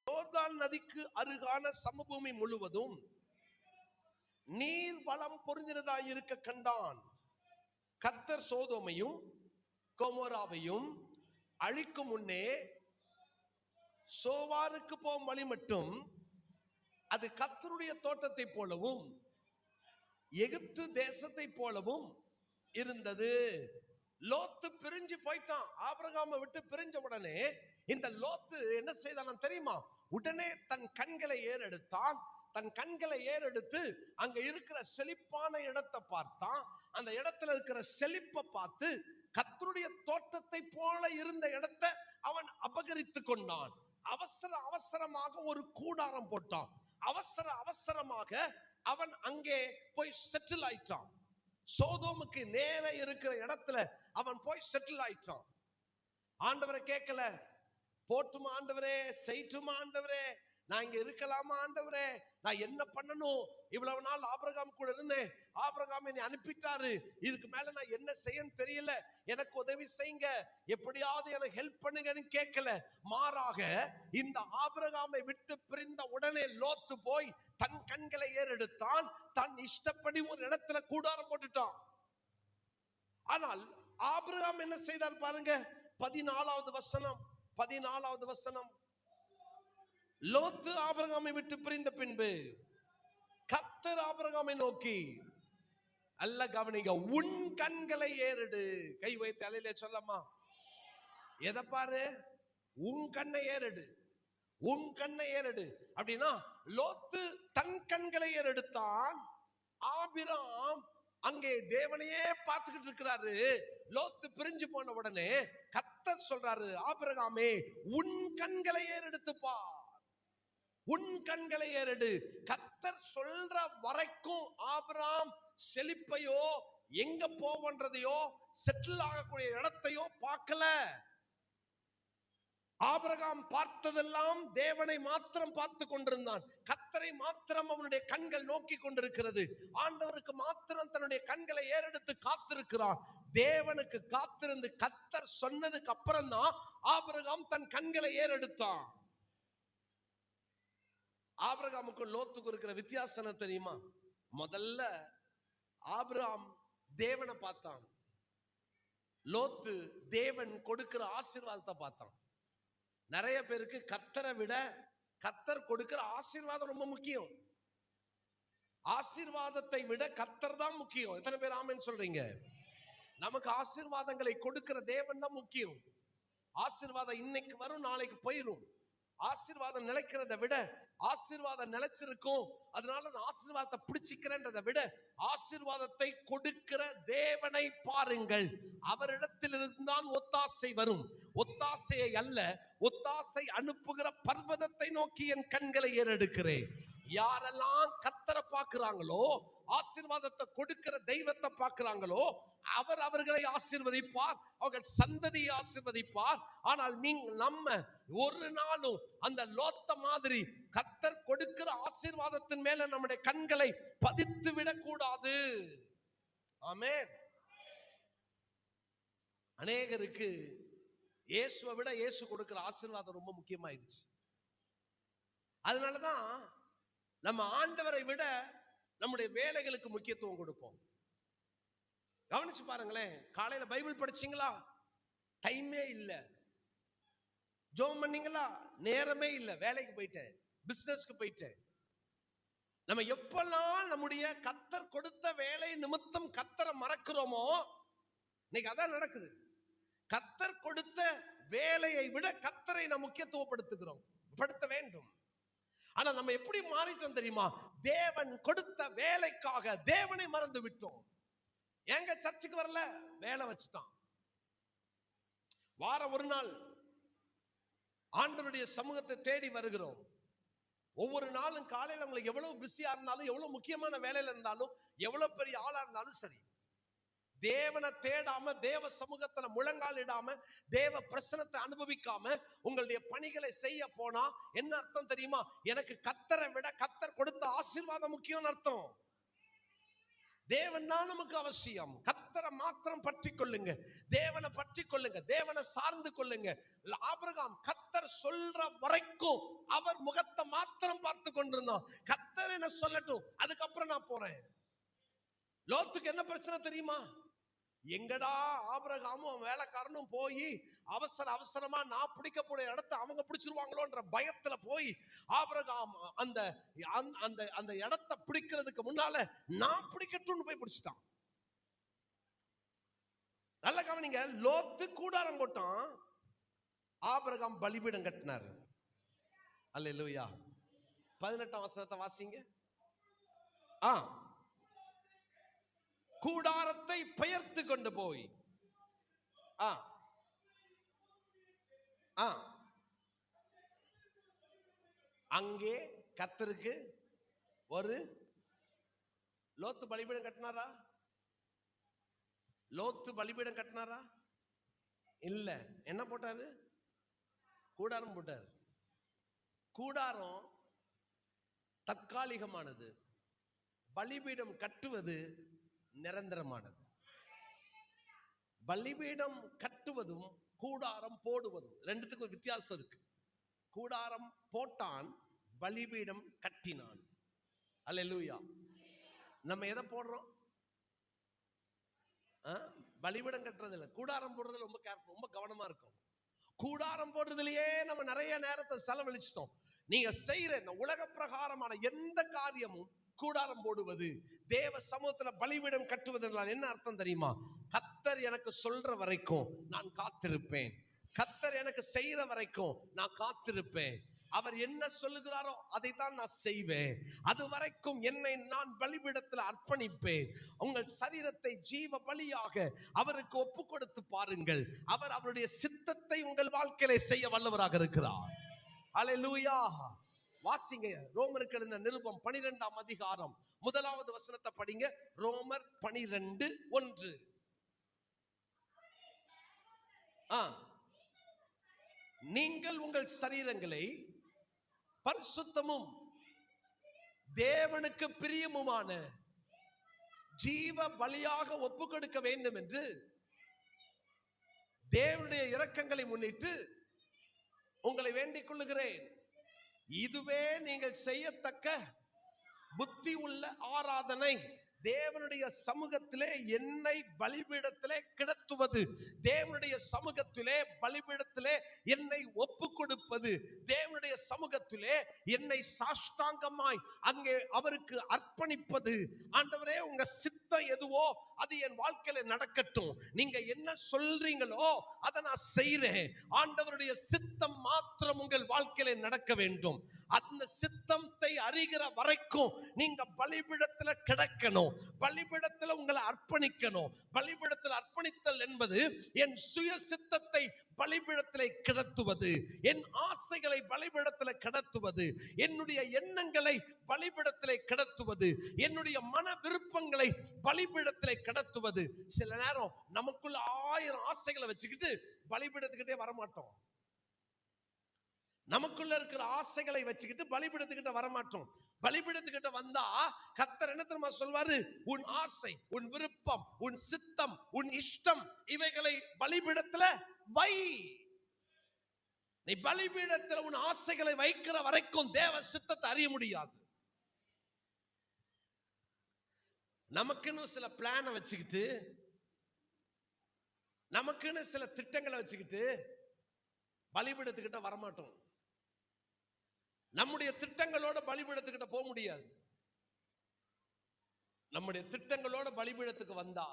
யோர்தான் நதிக்கு அருகான சமபூமி முழுவதும் நீர் வளம் பொருந்தினதாய் இருக்க கண்டான். கர்த்தர் சோதோமையும் கொமோராவையும் அழிக்கும் முன்னே சோவாருக்கு போகும் வழி மட்டும் அது கர்த்தருடைய தோட்டத்தை போலவும் எகிப்து தேசத்தை போலவும் இருந்தது. லோத்து பிரிஞ்சு போயிட்டான். ஆபிரகாமை விட்டு பிரிஞ்ச உடனே இந்த லோத்து என்ன செய்தான் தெரியுமா? உடனே தன் கண்களை ஏறெடுத்தான். தன் கண்களை ஏறெடுத்து அங்க இருக்கிற செழிப்பான இடத்தை பார்த்தான். அந்த இடத்துல இருக்கிற செழிப்பை பார்த்து கர்த்தருடைய தோட்டத்தை போல இருந்த இடத்தை அவன் அபகரித்து கொண்டான். அவசரமாக ஒரு கூடாரம் போட்டான். அவசரமாக அவன் அங்கே போய் செட்டில் ஆயிட்டான். சோதோமுக்கு நேர இருக்கிற இடத்துல அவன் போய் செட்டில் ஆயிட்டான். ஆண்டவரை கேட்கல, போட்டுமா ஆண்டவரே, செய்யுமா ஆண்டவரே, நான் இங்க இருக்கலாமா ஆண்டவரே, நான் என்ன பண்ணணும்? இவ்வளவு நாள் ஆபிரகாம் கூட இருந்தேன், ஆபிரகாம் என்னை அனுப்பிட்டாரு, இதுக்கு மேல நான் என்ன செய்யணும் தெரியல, எனக்கு உதவி செய்யுங்க, எப்படியாவது எனக்கு ஹெல்ப் பண்ணுங்கன்னு கேட்கல. மாறாக இந்த ஆபிரகாமை விட்டு பிரிந்த உடனே லோத்து போய் தன் கண்களை ஏறெடுத்தான். தன் இஷ்டப்படி ஒரு இடத்துல கூடாரம் போட்டுட்டான். ஆனால் ஆபிரகாம் என்ன செய்தார் பாருங்க, 14வது வசனம். லோத்து ஆபிரகாமை விட்டு பிரிந்த பின்பு கர்த்தர் ஆபிரகாமை நோக்கி, அல்ல கவனிங்க, உன் கண்களை ஏறெடு. கை வைத்து அலையிலே சொல்லமா, எதை பாரு? உன் கண்ணை ஏறெடு, உன் கண்ணை ஏறெடு. அப்படின்னா லோத்து தன் கண்களை ஏறெடுத்தான். ஆபிரகாம் அங்கே தேவனையே பார்த்துக்கிட்டு இருக்கிறாரு. லோத்து பிரிஞ்சு போன உடனே கர்த்தர் சொல்றாரு, ஆபிரகாமே உன் கண்களை ஏறெடுத்து பார், உன் கண்களை ஏறெடு. கர்த்தர் சொல்ற வரைக்கும் ஆபிரகாம் செழிப்பையோ எங்க போவன்றதையோ செட்டில் ஆகக்கூடிய இடத்தையோ பார்க்கல. ஆபிரகாம் பார்த்ததெல்லாம் தேவனை மாத்திரம் பார்த்து கொண்டிருந்தான். கர்த்தரை மாத்திரம் அவனுடைய கண்கள் நோக்கி கொண்டிருக்கிறது. ஆண்டவருக்கு மாத்திரம் தன்னுடைய கண்களை ஏறெடுத்து காத்திருக்கிறான். தேவனுக்கு காத்திருந்து கர்த்தர் சொன்னதுக்கு அப்புறம் தான் ஆபிரகாம் தன் கண்களை ஏறெடுத்தான். ஆபிரகாமுக்கு லோத்துக்கு இருக்கிற வித்தியாசம் தெரியுமா? முதல்ல ஆபிரகாம் தேவனை பார்த்தான், லோத்து தேவன் கொடுக்கிற ஆசீர்வாதத்தை பார்த்தான். நிறைய பேருக்கு கர்த்தரை விட கர்த்தர் கொடுக்கிற ஆசீர்வாதம் ரொம்ப முக்கியம். ஆசீர்வாதத்தை விட கர்த்தர் தான் முக்கியம். எத்தனை பேர் ஆமென் சொல்றீங்க? நமக்கு ஆசீர்வாதங்களை கொடுக்கிற தேவன் தான் முக்கியம். ஆசீர்வாதம் இன்னைக்கு வரும், நாளைக்கு போயிடும். ஆசீர்வாதம் நிலைக்கிறத விட ஆசீர்வாதம் நிலைச்சிருக்கும், அதனால நான் ஆசீர்வாதத்தை பிடிச்சிக்கிறேன்றதை விட ஆசீர்வாதத்தை கொடுக்கிற தேவனை பாருங்கள். அவரிடத்தில் இருந்தான் ஒத்தாசை வரும். ஒத்தாசையை அல்ல, ஒத்தாசை அனுப்புகிற பர்வதத்தை நோக்கி என் கண்களை ஏறெடுக்கிறேன். யாரெல்லாம் கர்த்தரை பார்க்கிறாங்களோ, ஆசீர்வாதத்தை கொடுக்கிற தெய்வத்தை பார்க்கிறாங்களோ, அவர் அவர்களை ஆசீர்வதிப்பார், அவர்கள் சந்ததியை ஆசீர்வதிப்பார். ஆனால் நம்ம ஒரு நாளும் அந்த லோத்த மாதிரி கர்த்தர் கொடுக்கிற ஆசீர்வாதத்தின் மேல நம்முடைய கண்களை பதித்து விடக்கூடாது. ஆமென். அநேகருக்கு இயேசுவை விட இயேசு கொடுக்கிற ஆசீர்வாதம் ரொம்ப முக்கியமாயிடுச்சு. அதனாலதான் நம்ம ஆண்டவரை விட நம்முடைய வேலைகளுக்கு முக்கியத்துவம் கொடுப்போம். கவனிச்சு பாருங்களேன், காலையில பைபிள் படிச்சீங்களா? டைமே இல்லை. ஜெபம் பண்ணீங்களா? நேரமே இல்லை. வேலைக்கு போயிட்டேன், பிசினஸ்க்கு போயிட்டேன். நம்ம எப்பெல்லாம் நம்முடைய கர்த்தர் கொடுத்த வேலை நிமித்தம் கர்த்தரை மறக்கிறோமோ, இன்னைக்கு அதான் நடக்குது. கர்த்தர் கொடுத்த வேலையை விட கர்த்தரை நாம் முக்கியத்துவப்படுத்துகிறோம், படுத்த வேண்டும். ஆனா நம்ம எப்படி மாறிட்டோம் தெரியுமா? தேவன் கொடுத்த வேலைக்காக தேவனை மறந்து விட்டோம். எங்க சர்ச்சுக்கு வரல, வேலை வச்சுட்டான். வாரம் ஒரு நாள் ஆண்டவருடைய சமூகத்தை தேடி வருகிறோம். ஒவ்வொரு நாளும் காலையில் உங்களுக்கு எவ்வளவு பிஸியா இருந்தாலும், எவ்வளவு முக்கியமான வேலையில இருந்தாலும், எவ்வளவு பெரிய ஆளா இருந்தாலும் சரி, தேவனை தேடாம, தேவ சமூகத்துல முழங்கால் இடாம, தேவ பிரசனத்தை அனுபவிக்காம உங்களுடைய பணிகளை செய்ய போனா என்ன அர்த்தம் தெரியுமா? எனக்கு கர்த்தரை விட கர்த்தர் கொடுத்த ஆசீர்வாதம் முக்கியம் அர்த்தம். தேவன் தான் நமக்கு அவசியம். கர்த்தரை மாத்திரம் பற்றி கொள்ளுங்க, தேவனை பற்றி கொள்ளுங்க, தேவனை சார்ந்து கொள்ளுங்க. ஆபிரகாம் கர்த்தர் சொல்ற வரைக்கும் அவர் முகத்தை மாத்திரம் பார்த்து கொண்டிருந்தான். கர்த்தர் என்ன சொல்லட்டும், அதுக்கப்புறம் நான் போறேன். லோத்துக்கு என்ன பிரச்சனை தெரியுமா? எங்கடா ஆபிரகாமும் அவன் வேலைக்காரனும் போய் அவசரமா நான் பிடிக்க போற இடத்தை அவங்க பிடிச்சிருவாங்களோன்ற பயத்துல போய் ஆபிரகாம் அந்த அந்த அந்த இடத்தை பிடிக்கிறதுக்கு முன்னால நான் பிடிக்கட்டும்னு போய் பிடிச்சிட்டான். நல்ல கவனிங்க, லோத்து கூடாரம் போட்டான், ஆபிரகாம் பலிபீடம் கட்டினார். அல்லேலூயா. 18ஆம் வசனத்தை வாசிங்க. கூடாரத்தை பெயர்த்து கொண்டு போய் அங்கே கர்த்தருக்கு ஒரு லோத்து பலிபீடம் கட்டினாரா? லோத்து பலிபீடம் கட்டினாரா? இல்ல. என்ன போட்டாரு? கூடாரம் போட்டாரு. கூடாரம் தற்காலிகமானது, பலிபீடம் கட்டுவது நிரந்தரமானது. பலிபீடம் கட்டுவதும் கூடாரம் போடுவதும் ரெண்டுத்துக்கும் வித்தியாசம் இருக்கு. கூடாரம் போட்டான், பலிபீடம் கட்டினான். அல்லேலூயா. நம்ம எதை போடுறோம்? பலிபீடம் கட்டுறது இல்லை, கூடாரம் போடுறதுல ரொம்ப கவனமா இருக்கும். கூடாரம் போடுறதுலயே நம்ம நிறைய நேரத்தை செலவழிச்சிட்டோம். நீங்க செய்யற இந்த உலக பிரகாரமான எந்த காரியமும் கூடாரம் போடுவது, தேவ சமூகத்துல பலிபீடம் கட்டுவது என்ன அர்த்தம் தெரியுமா? கர்த்தர் எனக்கு சொல்ற வரைக்கும் நான் காத்திருப்பேன். கர்த்தர் எனக்கு செய்யற வரைக்கும் நான் காத்திருப்பேன். அவர் என்ன சொல்லுகிறாரோ அதைத்தான் நான் செய்வேன். அது வரைக்கும் என்னை நான் பலிபீடத்தில் அர்ப்பணிப்பேன். உங்கள் சரீரத்தை ஜீவ பலியாக அவருக்கு ஒப்பு கொடுத்து பாருங்கள். அவர் அவருடைய சித்தத்தை உங்கள் வாழ்க்கையில செய்ய வல்லவராக இருக்கிறார். அல்லேலூயா. வாசிங்க, ரோமருக்கு எழுதின நிருபம் 12ஆம் அதிகாரம் 1வது வசனத்தை படிங்க. ரோமர் 12:1. நீங்கள் உங்கள் சரீரங்களை பரிசுத்தமும் தேவனுக்கு பிரியமுமான ஜீவ பலியாக ஒப்பு கொடுக்க வேண்டும் என்று தேவனுடைய இரக்கங்களை முன்னிட்டு உங்களை வேண்டிக் கொள்ளுகிறேன். இதுவே நீங்கள் செய்யத்தக்க புத்தி உள்ள ஆராதனை. தேவனுடைய சமூகத்திலே என்னை பலிபீடத்திலே கிடத்துவது, தேவனுடைய சமூகத்திலே பலிபீடத்திலே என்னை ஒப்பு கொடுப்பது, தேவனுடைய சமூகத்திலே என்னை சாஷ்டாங்கமாய் அங்கே அவருக்கு அர்ப்பணிப்பது. ஆண்டவரே, உங்க சித்தம் எதுவோ அது என் வாழ்க்கையில நடக்கட்டும். நீங்க என்ன சொல்றீங்களோ அதை நான் செய்றேன். ஆண்டவருடைய சித்தம் மாத்திரம் உங்கள் வாழ்க்கையில நடக்க வேண்டும். அந்த சித்தத்தை அறிகிற வரைக்கும் நீங்க பலிபீடத்துல கிடக்கணும், பலிபீடத்துல உங்களை அர்ப்பணிக்கணும். பலிபீடத்தில் அர்ப்பணித்தல் என்பது என் சுய சித்தத்தை பலிபீடத்திலே கிடத்துவது, என் ஆசைகளை பலிபீடத்திலே கிடத்துவது, என்னுடைய எண்ணங்களை பலிபீடத்திலே கிடத்துவது, என்னுடைய மன விருப்பங்களை பலிபீடத்திலே கிடத்துவது. சில நேரம் நமக்குள்ள 1000 ஆசைகளை வச்சுக்கிட்டு பலிபீடத்துக்கிட்டே வரமாட்டோம். நமக்குள்ள இருக்கிற ஆசைகளை வச்சுக்கிட்டு பலிபீடத்துக்கிட்ட வரமாட்டோம். பலிபீடத்துக்கிட்ட வந்தா கர்த்தர் என்ன தெரியுமா சொல்வாரு? உன் ஆசை, உன் விருப்பம், உன் சித்தம், உன் இஷ்டம் இவைகளை பலிபீடத்துல வை. நீ பலிபீடத்துல உன் ஆசைகளை வைக்கிற வரைக்கும் தேவ சித்தத்தை அறிய முடியாது. நமக்குன்னு சில பிளானை வச்சுக்கிட்டு, நமக்குன்னு சில திட்டங்களை வச்சுக்கிட்டு பலிபீடத்துக்கிட்ட வரமாட்டோம். நம்முடைய திட்டங்களோட பலிபீடத்துக்கிட்ட போக முடியாது. நம்முடைய திட்டங்களோட பலிபீடத்துக்கு வந்தா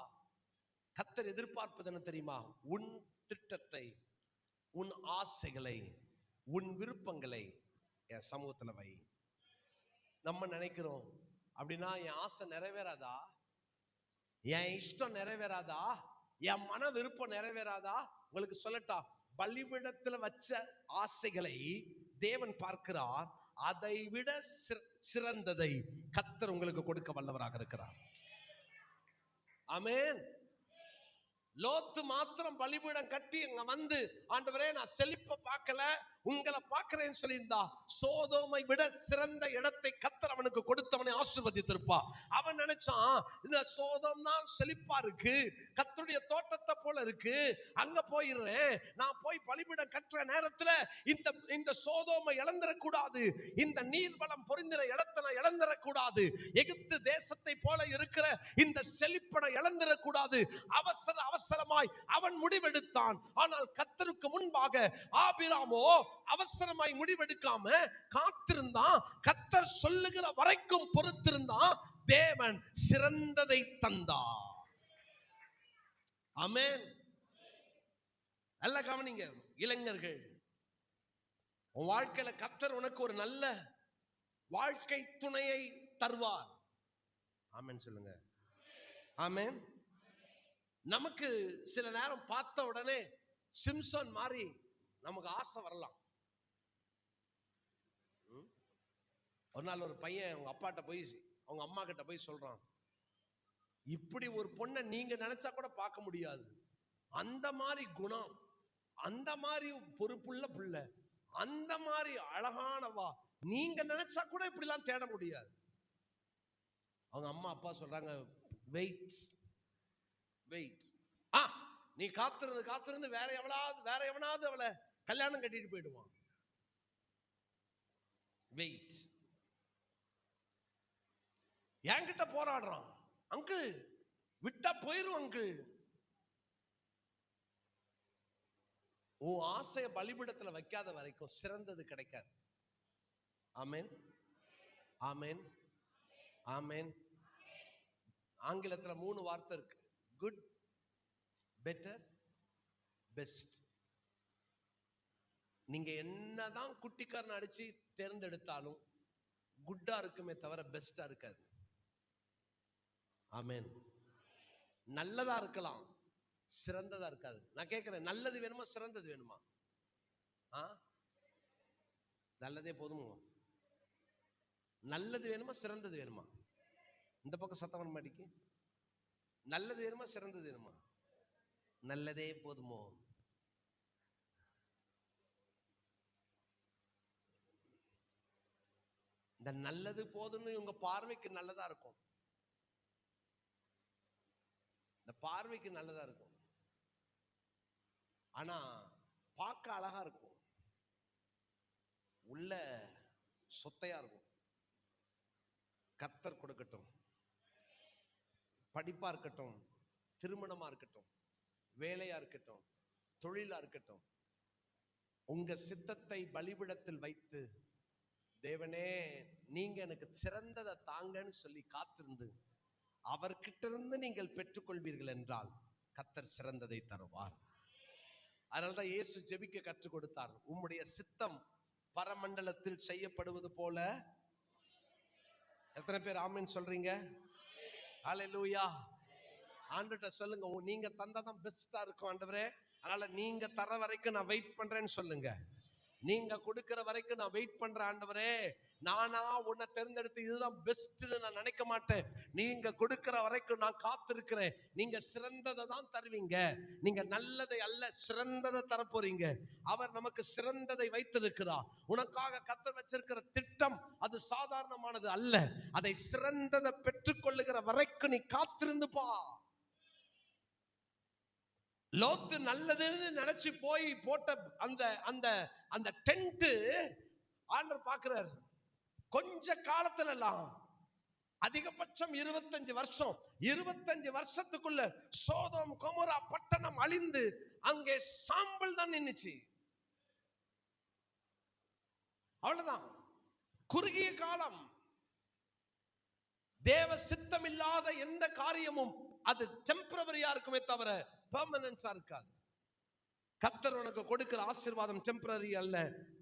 கர்த்தர் எதிர்பார்ப்பது என்ன தெரியுமா? உன் திட்டத்தை, உன் ஆசைகளை, உன் விருப்பங்களை என் சமூகத்துல வை. நம்ம நினைக்கிறோம், அப்படின்னா என் ஆசை நிறைவேறாதா, என் இஷ்டம் நிறைவேறாதா, என் மன விருப்பம் நிறைவேறாதா? உங்களுக்கு சொல்லட்டா, பலிபீடத்துல வச்ச ஆசைகளை தேவன் பார்க்கிறார். அதை விட சிறந்ததை கர்த்தர் உங்களுக்கு கொடுக்க வல்லவராக இருக்கிறார். ஆமென். லோத்து மாத்திரம் பலிபீடம் கட்டி அங்க வந்து, ஆண்டவரே நான் செழிப்ப பார்க்கல, உங்களை பார்க்கிறேன்னு சொல்லியிருந்தா, சோதோமை விட சிறந்த இடத்தை கர்த்தர் அவனுக்கு கொடுத்தவனை ஆசீர்வதித்திருப்பா. அவன் நினைச்சான், இந்த சோதோம் தான் செழிப்பா இருக்கு, கர்த்தருடைய தோட்டத்தை போல இருக்கு, அங்க போயிடுறேன், நான் போய் பலிபீடம் கட்டுற நேரத்துல இந்த சோதோமை இழந்துடக்கூடாது, இந்த நீர்வளம் பொருந்தின இடத்தை நான் இழந்துடக்கூடாது, எகிப்து தேசத்தை போல இருக்கிற இந்த செழிப்பனை இழந்துடக்கூடாது, அவசரமாய் அவன் முடிவெடுத்தான். ஆனால் கர்த்தருக்கு முன்பாக ஆபிராமோ அவசரமாய் முடிவெடுக்காம காத்திருந்தான். கர்த்தர் சொல்லுகிற வரைக்கும் பொறுத்திருந்தான். தேவன் சிறந்ததை தந்தார். ஆமென். நல்ல கவனிங்க இளைஞர்கள், உன் வாழ்க்கையில கர்த்தர் உனக்கு ஒரு நல்ல வாழ்க்கை துணையை தருவார். ஆமென் சொல்லுங்க. ஆமென். நமக்கு சில நேரம் பார்த்த உடனே சிம்சன் மாதிரி நமக்கு ஆசை வரலாம். ஒரு நாள் ஒரு பையன் அவங்க அப்பாட்ட போய் அவங்க அம்மா கிட்ட போய் சொல்றான், இப்படி ஒரு பொண்ணை நீங்க நினைச்சா கூட பார்க்க முடியாது, அந்த மாதிரி குணம், அந்த மாதிரி பொறுப்புள்ள பிள்ளை, அந்த மாதிரி அழகானவா, நீங்க நினைச்சா கூட இப்படிலாம் தேட முடியாது. அவங்க அம்மா அப்பா சொல்றாங்க, வெயிட் வெயிட், நீ காத்திருந்து வேற எவனாவது அவளை கல்யாணம் கட்டிட்டு போயிடுவான். வெயிட். என்கிட்ட போராடுறான், அங்கிள் விட்டா போயிரும் அங்கிள். உன் ஆசைய பலிபீடத்துல வைக்காத வரைக்கும் சிறந்தது கிடைக்காது. ஆமென், ஆமென், ஆமென். ஆங்கிலத்துல 3 வார்த்தை இருக்கு, குட், பெட்டர், பெஸ்ட். நீங்க என்னதான் குட்டிக்காரன் அடிச்சு தேர்ந்தெடுத்தாலும் குட்டா இருக்குமே தவிர பெஸ்டா இருக்காது. ஆமென். நல்லதா இருக்கலாம், சிறந்ததா இருக்காது. நான் கேட்கிறேன், நல்லது வேணுமா சிறந்தது வேணுமா? நல்லதே போதுமோ? நல்லது வேணுமா சிறந்தது வேணுமா? இந்த பக்கம் சத்தம் மாட்டிக்கு. நல்லது வேணுமா சிறந்தது வேணுமா? நல்லதே போதுமோ? இந்த நல்லது போதும்னு உங்க பார்வைக்கு நல்லதா இருக்கும், இந்த பார்வைக்கு நல்லதா இருக்கும், ஆனா பார்க்க அழகா இருக்கும், உள்ள சொத்தையா இருக்கும். கர்த்தர் கொடுக்கட்டும். படிப்பா இருக்கட்டும், திருமணமா இருக்கட்டும், வேலையா இருக்கட்டும், தொழிலா இருக்கட்டும், உங்க சித்தத்தை பலிபீடத்தில் வைத்து, தேவனே நீங்க எனக்கு சிறந்ததை தாங்கன்னு சொல்லி காத்திருந்து அவர்கிட்ட இருந்து நீங்கள் பெற்றுக்கொள்வீர்கள் என்றால் கர்த்தர் சிறந்ததை தருவார். அதனால்தான் இயேசு ஜெபிக்க கற்றுக் கொடுத்தார், உம்முடைய சித்தம் பரமண்டலத்தில் செய்யப்படுவது போல. எத்தனை பேர் ஆமென் சொல்றீங்க? ஹல்லேலூயா. ஆண்டவர்ட்ட சொல்லுங்க, நீங்க தந்தாதான் பெஸ்டா இருக்கும் ஆண்டவரே, அதனால நீங்க தர வரைக்கும் நான் வெயிட் பண்றேன்னு சொல்லுங்க. நீங்க கொடுக்கிற வரைக்கும் நான் வெயிட் பண்றேன் ஆண்டவரே, நானா உன்னை தேர்ந்தெடுத்து இதுதான் பெஸ்ட்னு நான் நினைக்க மாட்டேன், நீங்க கொடுக்கிற வரைக்கும் நான் காத்திருக்கிறேன். நீங்க சிறந்ததை தான் தருவீங்க, நீங்க நல்லதை அல்ல சிறந்ததை தரப்போறீங்க. அவர் நமக்கு சிறந்ததை வைத்திருக்கிறார். உனக்காக கர்த்தர் வச்சிருக்கிற திட்டம் அது சாதாரணமானது அல்ல. அதை சிறந்ததை பெற்றுக்கொள்ளுகிற வரைக்கும் நீ காத்திருந்து பா. லோத்து நல்லதுன்னு நினைச்சு போய் போட்ட அந்த அந்த அந்த டென்ட் ஆண்டவர் பார்க்கிறார். கொஞ்ச காலத்துல எல்லாம் அதிகபட்சம் 25 வருஷம், 25 வருஷத்துக்குள்ள சோதோம் கொமோரா பட்டணம் அழிந்து அங்கே சாம்பல் தான் நின்னுச்சு. அவ்வளவுதான். குறுகிய காலம். தேவ சித்தம் இல்லாத எந்த காரியமும் அது டெம்பரவரியா இருக்குமே தவிர பெர்மனன்ட்டா இருக்காது. கர்த்தர் உனக்கு கொடுக்கிற ஆசீர்வாதம் டெம்பரரி அல்ல,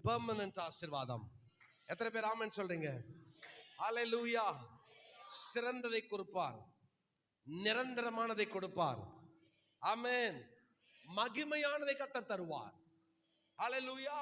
பெர்மனன்ட் ஆசீர்வாதம். எத்தனை பேர் ஆமென் சொல்றீங்க? ஹல்லேலூயா. சிறந்ததை கொடுப்பார், நிரந்தரமானதை கொடுப்பார். ஆமென். மகிமையானதை கர்த்தர் தருவார். ஹல்லேலூயா.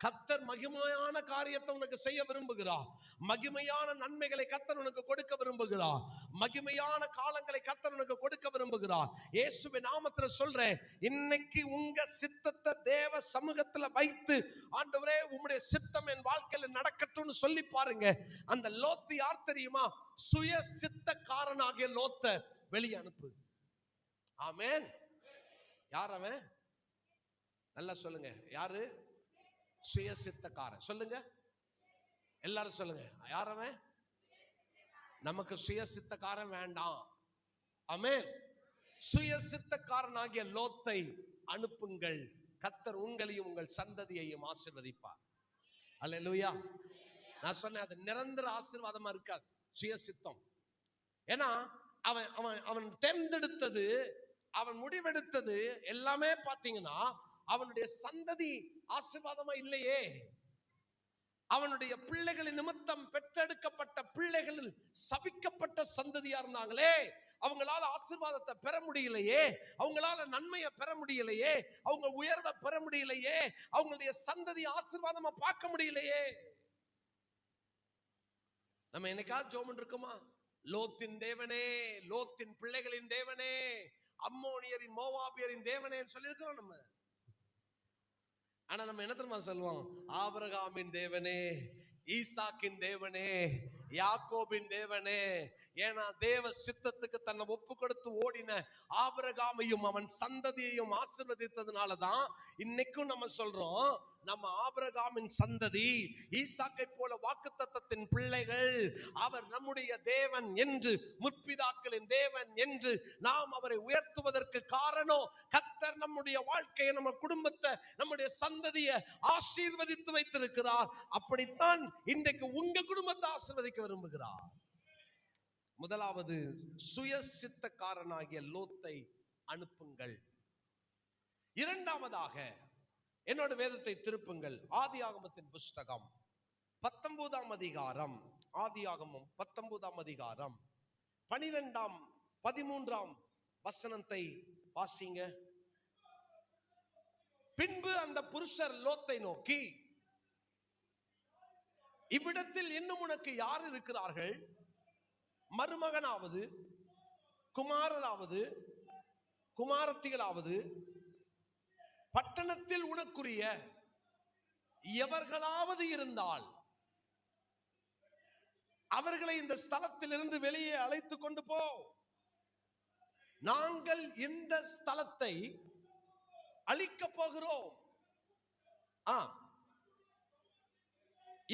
கர்த்தர் மகிமையான காரியத்தை உனக்கு செய்ய விரும்புகிறார். மகிமையான நன்மைகளை கர்த்தர் உனக்கு கொடுக்க விரும்புகிறார். மகிமையான காலங்களை கர்த்தர் உனக்கு கொடுக்க விரும்புகிறார். இயேசுவின் நாமத்தில் சொல்றேன், இன்னைக்கு உங்க சித்தத்தை தேவ சமூகத்துல வைத்து, ஆண்டவரே உம்முடைய சித்தம் என் வாழ்க்கையில நடக்கட்டும்னு சொல்லி பாருங்க. அந்த லோத்து யார் தெரியுமா? சுய சித்தக்காரனாகிய லோத்தை வெளியே அனுப்பு. ஆமென். யார் அவன்? நல்லா சொல்லுங்க. யாரு? சுயசித்தக்காரன். சொல்லுங்க, எல்லாரும் சொல்லுங்க. யார் அவன்? நமக்கு சுயசித்தக்காரன் வேண்டாம். ஆமென். சுயசித்தக்காரனாகிய லோத்தை அனுப்புங்கள். கர்த்தர் உங்களையும் உங்கள் சந்ததியையும் ஆசீர்வதிப்பார். அல்லேலூயா. நான் சொன்னேன், அது நிரந்தர ஆசீர்வாதமா இருக்காது சுயசித்தம். ஏன்னா அவன் அவன் அவன் தேர்ந்தெடுத்தது, அவன் முடிவெடுத்தது எல்லாமே பாத்தீங்கன்னா அவனுடைய சந்ததி ஆசீர்வாதமா இல்லையே. அவனுடைய பிள்ளைகளின் நிமித்தம் பெற்றெடுக்கப்பட்ட பிள்ளைகளில் சபிக்கப்பட்ட சந்ததியா இருந்தாங்களே, அவங்களால ஆசீர்வாதத்தை பெற முடியலையே, அவங்களால நன்மையை பெற முடியலையே, அவங்க உயர்வை பெற முடியலையே, அவங்களுடைய சந்ததி ஆசீர்வாதமா பார்க்க முடியலையே. நம்ம என்னைக்காவது ஜெபம் இருக்குமா? லோத்தின் தேவனே, லோத்தின் பிள்ளைகளின் தேவனே, அம்மோனியரின் மோவாபியரின் தேவனே சொல்லி இருக்கிறோம் நம்ம. ஆனா நம்ம என்ன தெரியுமா சொல்லுவோம்? ஆபிரகாமின் தேவனே, ஈசாக்கின் தேவனே, யாக்கோபின் தேவனே. ஏன்னா தேவ சித்தத்துக்கு தன்னை ஒப்பு கொடுத்து ஓடின ஆபிரகாமையும் அவன் சந்ததியையும் ஆசீர்வதித்ததுனாலதான் இன்னைக்கும் நம்ம சொல்றோம், நம்ம ஆபிரகாமின் சந்ததி, ஈசாக்கை போல வாக்குத்தத்தத்தின் பிள்ளைகள். அவர் நம்முடைய தேவன் என்று, முற்பிதாக்களின் தேவன் என்று நாம் அவரை உயர்த்துவதற்கு காரணம், கர்த்தர் நம்முடைய வாழ்க்கையை, நம்ம குடும்பத்தை, நம்முடைய சந்ததியை ஆசீர்வதித்து வைத்திருக்கிறார். அப்படித்தான் இன்றைக்கு உங்க குடும்பத்தை ஆசீர்வதிக்க விரும்புகிறார். முதலாவது, சுயசித்தக்காரனாகிய லோத்தை அனுப்புங்கள். இரண்டாவதாக, என்னோட வேதத்தை திருப்புங்கள். ஆதியாகமத்தின் புஸ்தகம் 19ஆம் அதிகாரம். ஆதியாகமம் 19ஆம் அதிகாரம் 12ஆம் 13ஆம் வசனத்தை வாசிங்க. பின்பு அந்த புருஷர் லோத்தை நோக்கி, இவ்விடத்தில் இன்னும் உனக்கு யார் இருக்கிறார்கள்? மருமகனாவது, குமாரராவது, குமாரத்திகளாவது, பட்டணத்தில் உனக்குரிய எவர்களாவது இருந்தால் அவர்களை இந்த ஸ்தலத்திலிருந்து வெளியே அழைத்து கொண்டு போ. நாங்கள் இந்த ஸ்தலத்தை அழிக்க போகிறோம்.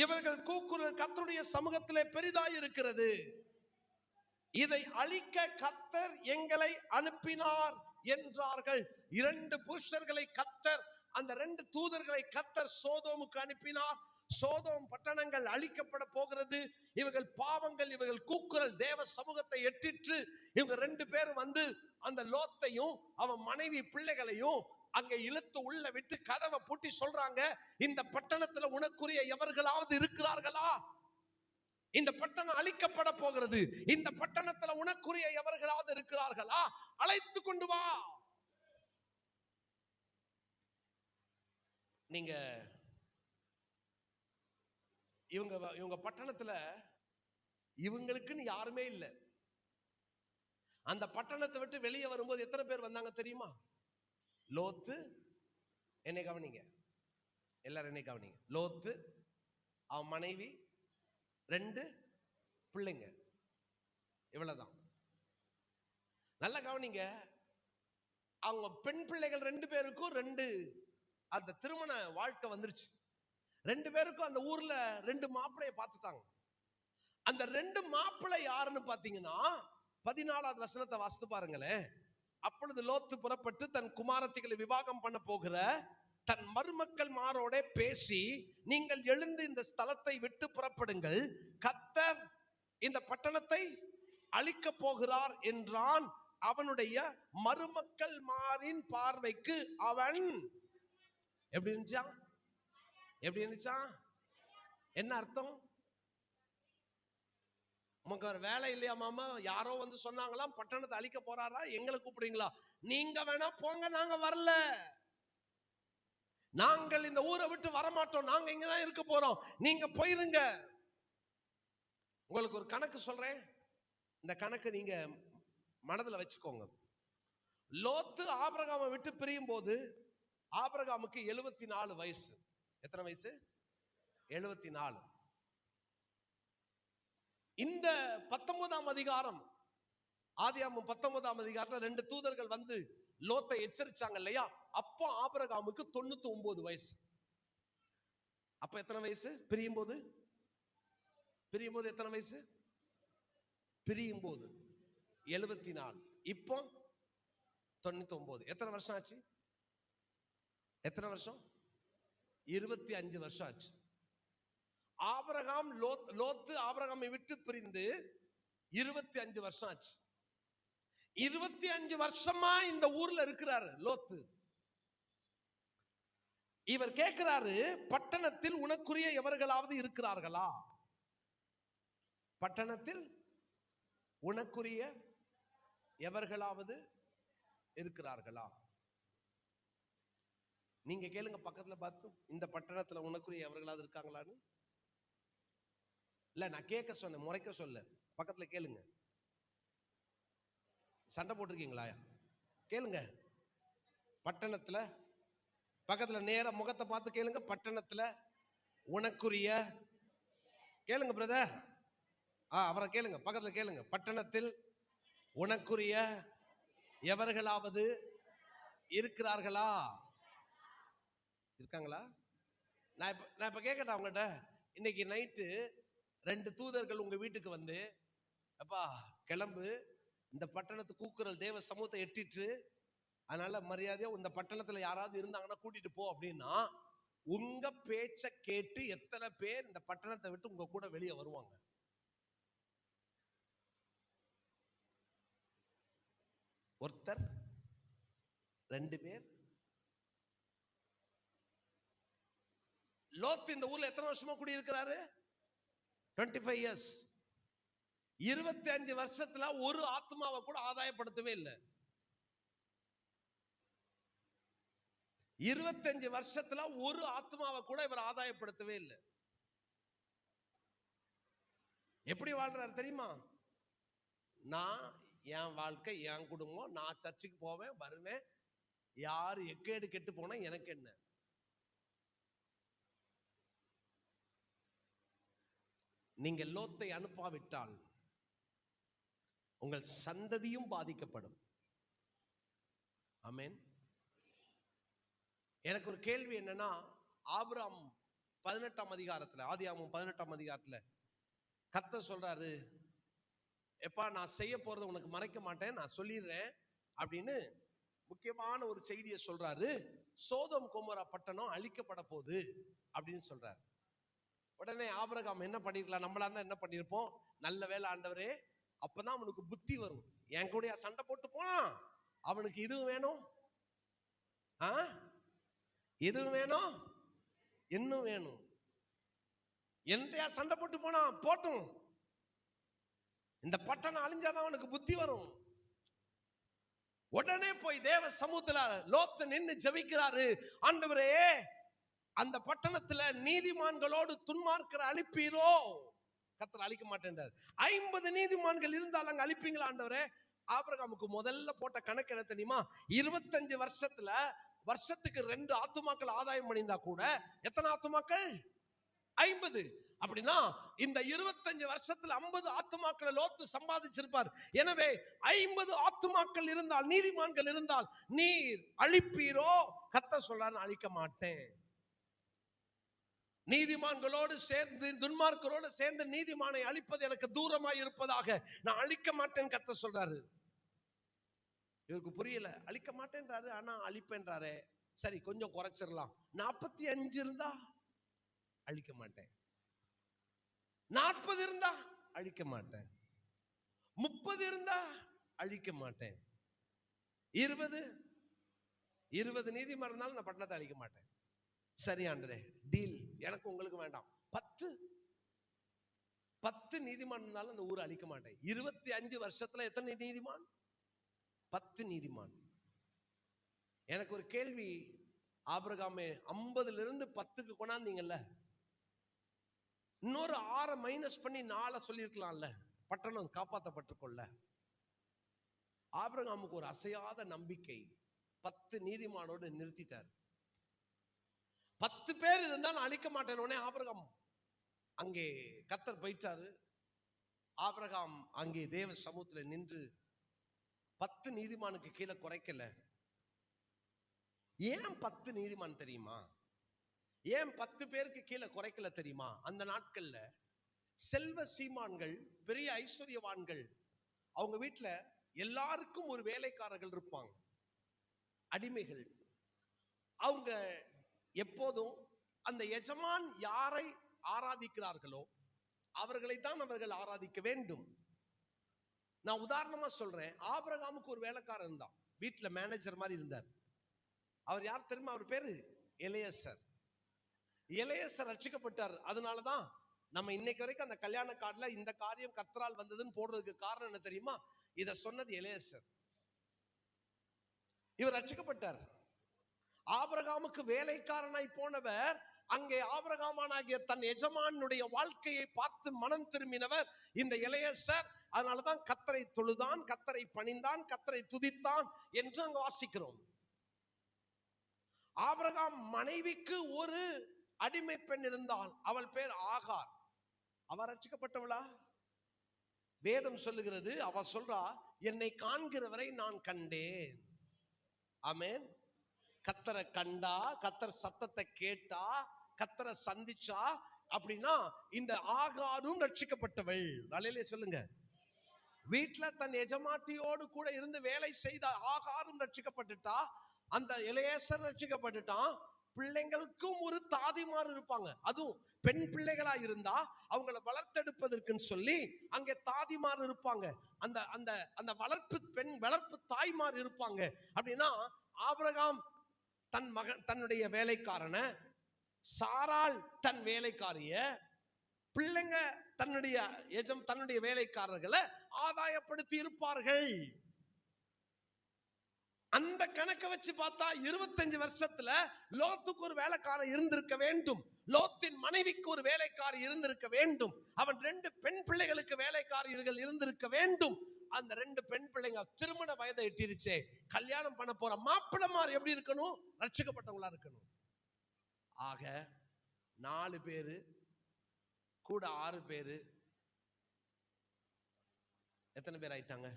இவர்கள் கூக்குரல் கர்த்தருடைய சமூகத்திலே பெரிதாய் இருக்கிறது. இதை அழிக்க கர்த்தர் எங்களை அனுப்பினார் என்றார்கள். 2 புருஷர்களை கர்த்தர், அந்த 2 தூதர்களை கர்த்தர் சோதோமுக்கு அனுப்பினார். சோதோம் பட்டணங்கள் அழிக்கப்பட போகிறது. இவர்கள் பாவங்கள், இவர்கள் கூக்குரல் தேவ சமூகத்தை எட்டிற்று. இவங்க 2 பேரும் வந்து அந்த லோத்தையும் அவன் மனைவி பிள்ளைகளையும் அங்க இழுத்து உள்ள விட்டு கதவை பூட்டி சொல்றாங்க, இந்த பட்டணத்துல உனக்குரிய எவர்களாவது இருக்கிறார்களா? இந்த பட்டணம் அழிக்கப்பட போகிறது. இந்த பட்டணத்துல உனக்குரிய எவர்களாவது இருக்கிறார்களா? அழைத்து கொண்டு வா. நீங்க இவங்க பட்டணத்துல இவங்களுக்குன்னு யாருமே இல்லை. அந்த பட்டணத்தை விட்டு வெளியே வரும்போது எத்தனை பேர் வந்தாங்க தெரியுமா? லோத்து, என்னை கவனிங்க, எல்லாரும் என்னை கவனிங்க. லோத்து, அவன் மனைவி, 2 பிள்ளைங்க, இவ்வளவுதான். நல்லா கவனிங்க. அவங்க பெண் பிள்ளைகள் 2 பேருக்கும் 2 அந்த திருமண வாழ்க்கை வந்துருச்சு. 2 பேருக்கும் அந்த ஊர்ல 2 மாப்பிள்ளைய பார்த்துட்டாங்க. அந்த 2 மாப்பிள்ளை யாருன்னு பாத்தீங்கன்னா, 14ஆவது வசனத்தை வாசித்து பாருங்களேன். அப்பொழுது லோத்து புறப்பட்டு தன் குமாரத்திகளை விவாகம் பண்ண போகிற தன் மருமக்கள் மாரோட பேசி, நீங்கள் எழுந்து இந்த ஸ்தலத்தை விட்டு புறப்படுங்கள், கர்த்தர் இந்த பட்டணத்தை அழிக்க போகிறார் என்றான். அவனுடைய மருமக்கள் மாரின் பார்வைக்கு அவன் எப்படி இருந்துச்சா? எப்படி இருந்துச்சா? என்ன அர்த்தம்? உமக்கு ஒரு வேலை இல்லையா மாமா? யாரோ வந்து சொன்னாங்களாம் பட்டணத்தை அழிக்க போறாரா, எங்களை கூப்பிடுறீங்களா? நீங்க வேணா போங்க, நாங்க வரல. நாங்கள் இந்த ஊரை விட்டு வரமாட்டோம், நாங்க இங்கதான் இருக்க போறோம், நீங்க போயிருங்க. உங்களுக்கு ஒரு கணக்கு சொல்றேன், இந்த கணக்கு நீங்க மனதுல வச்சுக்கோங்க. லோத்து ஆபிரகாமை விட்டு பிரியும் போது ஆபிரகாமுக்கு 74 வயசு. எத்தனை வயசு? 74. இந்த 19ஆம் அதிகாரம், ஆதியாகமம் 19ஆம் அதிகாரத்துல 2 தூதர்கள் வந்து லோத்தை எச்சரிச்சாங்க இல்லையா? அப்போ ஆபிரகாமுக்கு 99 வயசு. அப்ப எத்தனை வயசு? பிரியும் போது எத்தனை வயசு? பிரியும் போது 74. இப்போ 99. எத்தனை வருஷம் ஆச்சு? எத்தனை வருஷம்? 25 வருஷம் ஆச்சு. ஆபிரகாம் லோத்து ஆபிரகாமை விட்டு பிரிந்து 25 வருஷம் ஆச்சு. 25 வருஷமா இந்த ஊர்ல இருக்கிறாரு லோத்து. இவர் கேட்கிறாரு, பட்டணத்தில் உனக்குரிய எவர்களாவது இருக்கிறார்களா? பட்டணத்தில் உனக்குரிய எவர்களாவது இருக்கிறார்களா? நீங்க கேளுங்க பக்கத்துல பார்த்து, இந்த பட்டணத்துல உனக்குரிய எவர்களாவது இருக்காங்களான்னு. இல்ல, நான் கேட்க சொன்னேன், முறைக்க சொல்ல. பக்கத்துல கேளுங்க. சண்டை போட்டிருக்கீங்களா? கேளுங்க. பட்டணத்துல, பக்கத்துல நேர முகத்தை பார்த்து கேளுங்க. பட்டணத்துல உனக்குரிய, கேளுங்க பிரதர், அவரை கேளுங்க, பக்கத்துல கேளுங்க. பட்டணத்தில் உனக்குரிய எவர்களாவது இருக்கிறார்களா? இருக்காங்களா? நான் இப்ப கேட்கட்டா உங்ககிட்ட, இன்னைக்கு நைட்டு 2 தூதர்கள் உங்க வீட்டுக்கு வந்து, அப்பா கிளம்பு, இந்த பட்டணத்து கூக்குரல் தேவ சமூகத்தை எட்டிட்டு, அதனால மரியாதையா இந்த பட்டணத்துல யாராவது இருந்தாங்கன்னா கூட்டிட்டு போ அப்படின்னா, உங்க பேச்ச கேட்டு எத்தனை பேர் இந்த பட்டணத்தை விட்டு உங்க கூட வெளியே வருவாங்க? ஒருத்தர், 2 பேர். லோத் இந்த ஊர்ல எத்தனை வருஷமா குடியிருக்கிறாரு? 25 years. 25 வருஷத்துல ஒரு ஆத்மாவை கூட ஆதாயப்படுத்தவே இல்லை. 25 வருஷத்துல ஒரு ஆத்மாவை கூட இவர் ஆதாயப்படுத்தவே இல்லை. எப்படி வாழ்றாரு தெரியுமா? நான், என் வாழ்க்கை, என் குடும்பம், நான் சர்ச்சுக்கு போவேன் வருவேன், யாரு எக்கேடு கெட்டு போனா எனக்கு என்ன? நீங்கள் லோத்தை அனுப்பாவிட்டால் உங்கள் சந்ததியும் பாதிக்கப்படும். ஆமென். எனக்கு ஒரு கேள்வி என்னன்னா, ஆபிரகாம் 18ஆம் அதிகாரத்துல, ஆதியாகமம் 18ஆம் அதிகாரத்துல கர்த்தர் சொல்றாரு, எப்பா நான் செய்ய போறதை உனக்கு மறைக்க மாட்டேன், நான் சொல்லிடுறேன் அப்படின்னு முக்கியமான ஒரு செய்தியை சொல்றாரு. சோதோம் கொமோரா பட்டணம் அழிக்கப்பட போகுது அப்படின்னு சொல்றாரு. உடனே ஆபிரகாம் என்ன பண்ணிருக்கலாம்? நம்மளா தான் என்ன பண்ணிருப்போம்? நல்ல வேலை ஆண்டவரே, அப்பதான் அவனுக்கு புத்தி வரும். என் கூட சண்டை போட்டு போனான், அவனுக்கு இதுவும் வேணும், இதுவும் வேணும், இன்னும் வேணும். என்னையா சண்டை போட்டு போனா போட்டும், இந்த பட்டணம் அழிஞ்சாதான் அவனுக்கு புத்தி வரும். உடனே போய் தேவ சமூகத்துல லோத்து நின்னு ஜெபிக்கிறாரு, ஆண்டவரே அந்த பட்டணத்துல நீதிமான்களோடு துன்மார்க்கரை அழிப்பீரோ? கர்த்தர் அழிக்க மாட்டேன்றார். 50 நீதிமான்கள் இருந்தால் அங்க அழிப்பீங்களா ஆண்டவரே? ஆபிரகாமுக்கு முதல்ல போட்ட கணக்கு என்ன தெரியுமா? 25 வருஷத்துல வருஷத்துக்கு 2 ஆத்துமாக்கள் ஆதாயம் பண்ணியிருந்தா கூட எத்தனை ஆத்துமாக்கள்? 50. அப்படின்னா இந்த 25 வருஷத்துல 50 ஆத்துமாக்களை லோத்து சம்பாதிச்சிருப்பார். எனவே 50 ஆத்துமாக்கள் இருந்தால், நீதிமான்கள் இருந்தால் நீர் அழிப்பீரோ? கர்த்தர் சொல்றாரு, அழிக்க மாட்டேன். நீதிமான்களோடு சேர்ந்து துன்மார்க்கரோடு சேர்ந்து நீதிமானை அழிப்பது எனக்கு தூரமாய் இருப்பதாக, நான் அழிக்க மாட்டேன் கர்த்தர் சொல்றாரு. இவருக்கு புரியல, அழிக்க மாட்டேன்றாரு, ஆனா அழிப்பேன்றாரு. சரி கொஞ்சம் குறைச்சிடலாம். 45 இருந்தா அழிக்க மாட்டேன், 40 இருந்தா அழிக்க மாட்டேன், 30 இருந்தா அழிக்க மாட்டேன், 20 நீதிமான் இருந்தாலும் நான் பட்டணத்தை அழிக்க மாட்டேன். சரி ஆண்டரே, டீல், எனக்கு உங்களுக்கு வேண்டாம். 10 நீதிமான் இருந்தாலும் அந்த ஊரை அழிக்க மாட்டேன். 25 வருஷத்துல எத்தனை நீதிமான்? 10 நீதிமான். எனக்கு ஒரு கேள்வி, ஆபிரகாமே 50 10க்கு கொண்டாந்தீங்கல்ல, இன்னொரு 6 மைனஸ் பண்ணி 4 சொல்லியிருக்கலாம்ல, பட்டணம் காப்பாற்றப்பட்டிருக்கோம்ல. ஆபிரகாமுக்கு ஒரு அசையாத நம்பிக்கை 10 நீதிமானோடு நிறுத்திட்டார். 10 பேர் இருந்தா நான் அழிக்க மாட்டேன். ஆபிரகாம் அங்கே கர்த்தர் போயிட்டாரு. ஆபிரகாம் அங்கே தேவ சமூகத்தில் நின்று 10 நீதிமானுக்கு கீழே குறைக்கல. ஏன் 10 நீதிமான் தெரியுமா? ஏன் 10 பேருக்கு கீழே குறைக்கல தெரியுமா? அந்த நாட்கள்ல செல்வ சீமான்கள், பெரிய ஐஸ்வர்யவான்கள், அவங்க வீட்டுல எல்லாருக்கும் ஒரு வேலைக்காரர்கள் இருப்பாங்க, அடிமைகள். அவங்க எப்போதும் அந்த எஜமான் யாரை ஆராதிக்கிறார்களோ அவர்களை தான் அவர்கள் ஆராதிக்க வேண்டும். நான் உதாரணமா சொல்றேன். ஆபிரகாமுக்கு ஒரு வேலைக்காரர் இருந்தான், வீட்டுல மேனேஜர் மாதிரி இருந்தார். அவர் யார் தெரியுமா? அவர் பேரு எலியேசர். எலியேசர் ரட்சிக்கப்பட்டார். அதனாலதான் நம்ம இன்னைக்கு வரைக்கும் அந்த கல்யாண கார்டுல இந்த காரியம் கர்த்தரால் வந்ததுன்னு போடுறதுக்கு காரணம் என்ன தெரியுமா? இத சொன்னது எலியேசர். இவர் ரட்சிக்கப்பட்டார். ஆபிரகாமுக்கு வேலைக்காரனாய் போனவர் அங்கே ஆபிரகாமானாகிய தன் எஜமானுடைய வாழ்க்கையை பார்த்து மனம் திரும்பினவர் இந்த எலியேசர். அதனாலதான் கர்த்தரை தொழுதான், கர்த்தரை பணிந்தான், கர்த்தரை துதித்தான் என்று அங்கு வாசிக்கிறோம். ஆபிரகாம் மனைவிக்கு ஒரு அடிமை பெண் இருந்தால், அவள் பேர் ஆகார். அவ ரட்சிக்கப்பட்டவளா? வேதம் சொல்லுகிறது, அவ சொல்றா, என்னை காண்கிறவரை நான் கண்டேன். ஆமென். கர்த்தரை கண்டா, கர்த்தர் சத்தத்தை கேட்டா, கர்த்தரை சந்திச்சா அப்படின்னா இந்த ஆகாரும் ரட்சிக்கப்பட்டவள். அல்லேலூயா சொல்லுங்க. வீட்டுல தன் எஜமாட்டியோடு கூட இருந்து வேலை செய்த ஆகாரும் ரட்சிக்கப்பட்டுட்டா, அந்த எலியேசர் ரட்சிக்கப்பட்டுட்டான். பிள்ளைங்களுக்கும் ஒரு தாதிமார் இருப்பாங்க, அதுவும் பெண் பிள்ளைகளா இருந்தா அவங்கள வளர்த்தெடுப்பதற்குன்னு சொல்லி அங்கே தாதிமார் இருப்பாங்க. அந்த அந்த அந்த வளர்ப்பு பெண், வளர்ப்பு தாய்மார் இருப்பாங்க. அப்படின்னா ஆபிரகாம் தன் மகன், தன்னுடைய வேலைக்காரன, சாராள் தன் வேலைக்காரிய, பிள்ளைங்க தன்னுடைய வேலைக்காரர்களை ஆதாயப்படுத்தி இருப்பார்கள். அந்த கணக்கை வச்சு பார்த்தா 25 வருஷத்துல லோத்துக்கு ஒரு வேலைக்காரர் இருந்திருக்க வேண்டும், லோத்தின் மனைவிக்கு ஒரு வேலைக்காரி இருந்திருக்க வேண்டும், அவன் 2 பெண் பிள்ளைகளுக்கு வேலைக்காரர்கள் இருந்திருக்க வேண்டும். அந்த 2 பெண் பிள்ளைங்க திருமண வயதை எட்டிருச்சே, கல்யாணம் பண்ண போற மாப்பிள்ளமார் எப்படி இருக்கணும்? ரட்சிக்கப்பட்டவங்களா இருக்கணும். ஆக 4 பேரு கூட 6 பேரு, எத்தனை பேர் ஆயிட்டாங்க?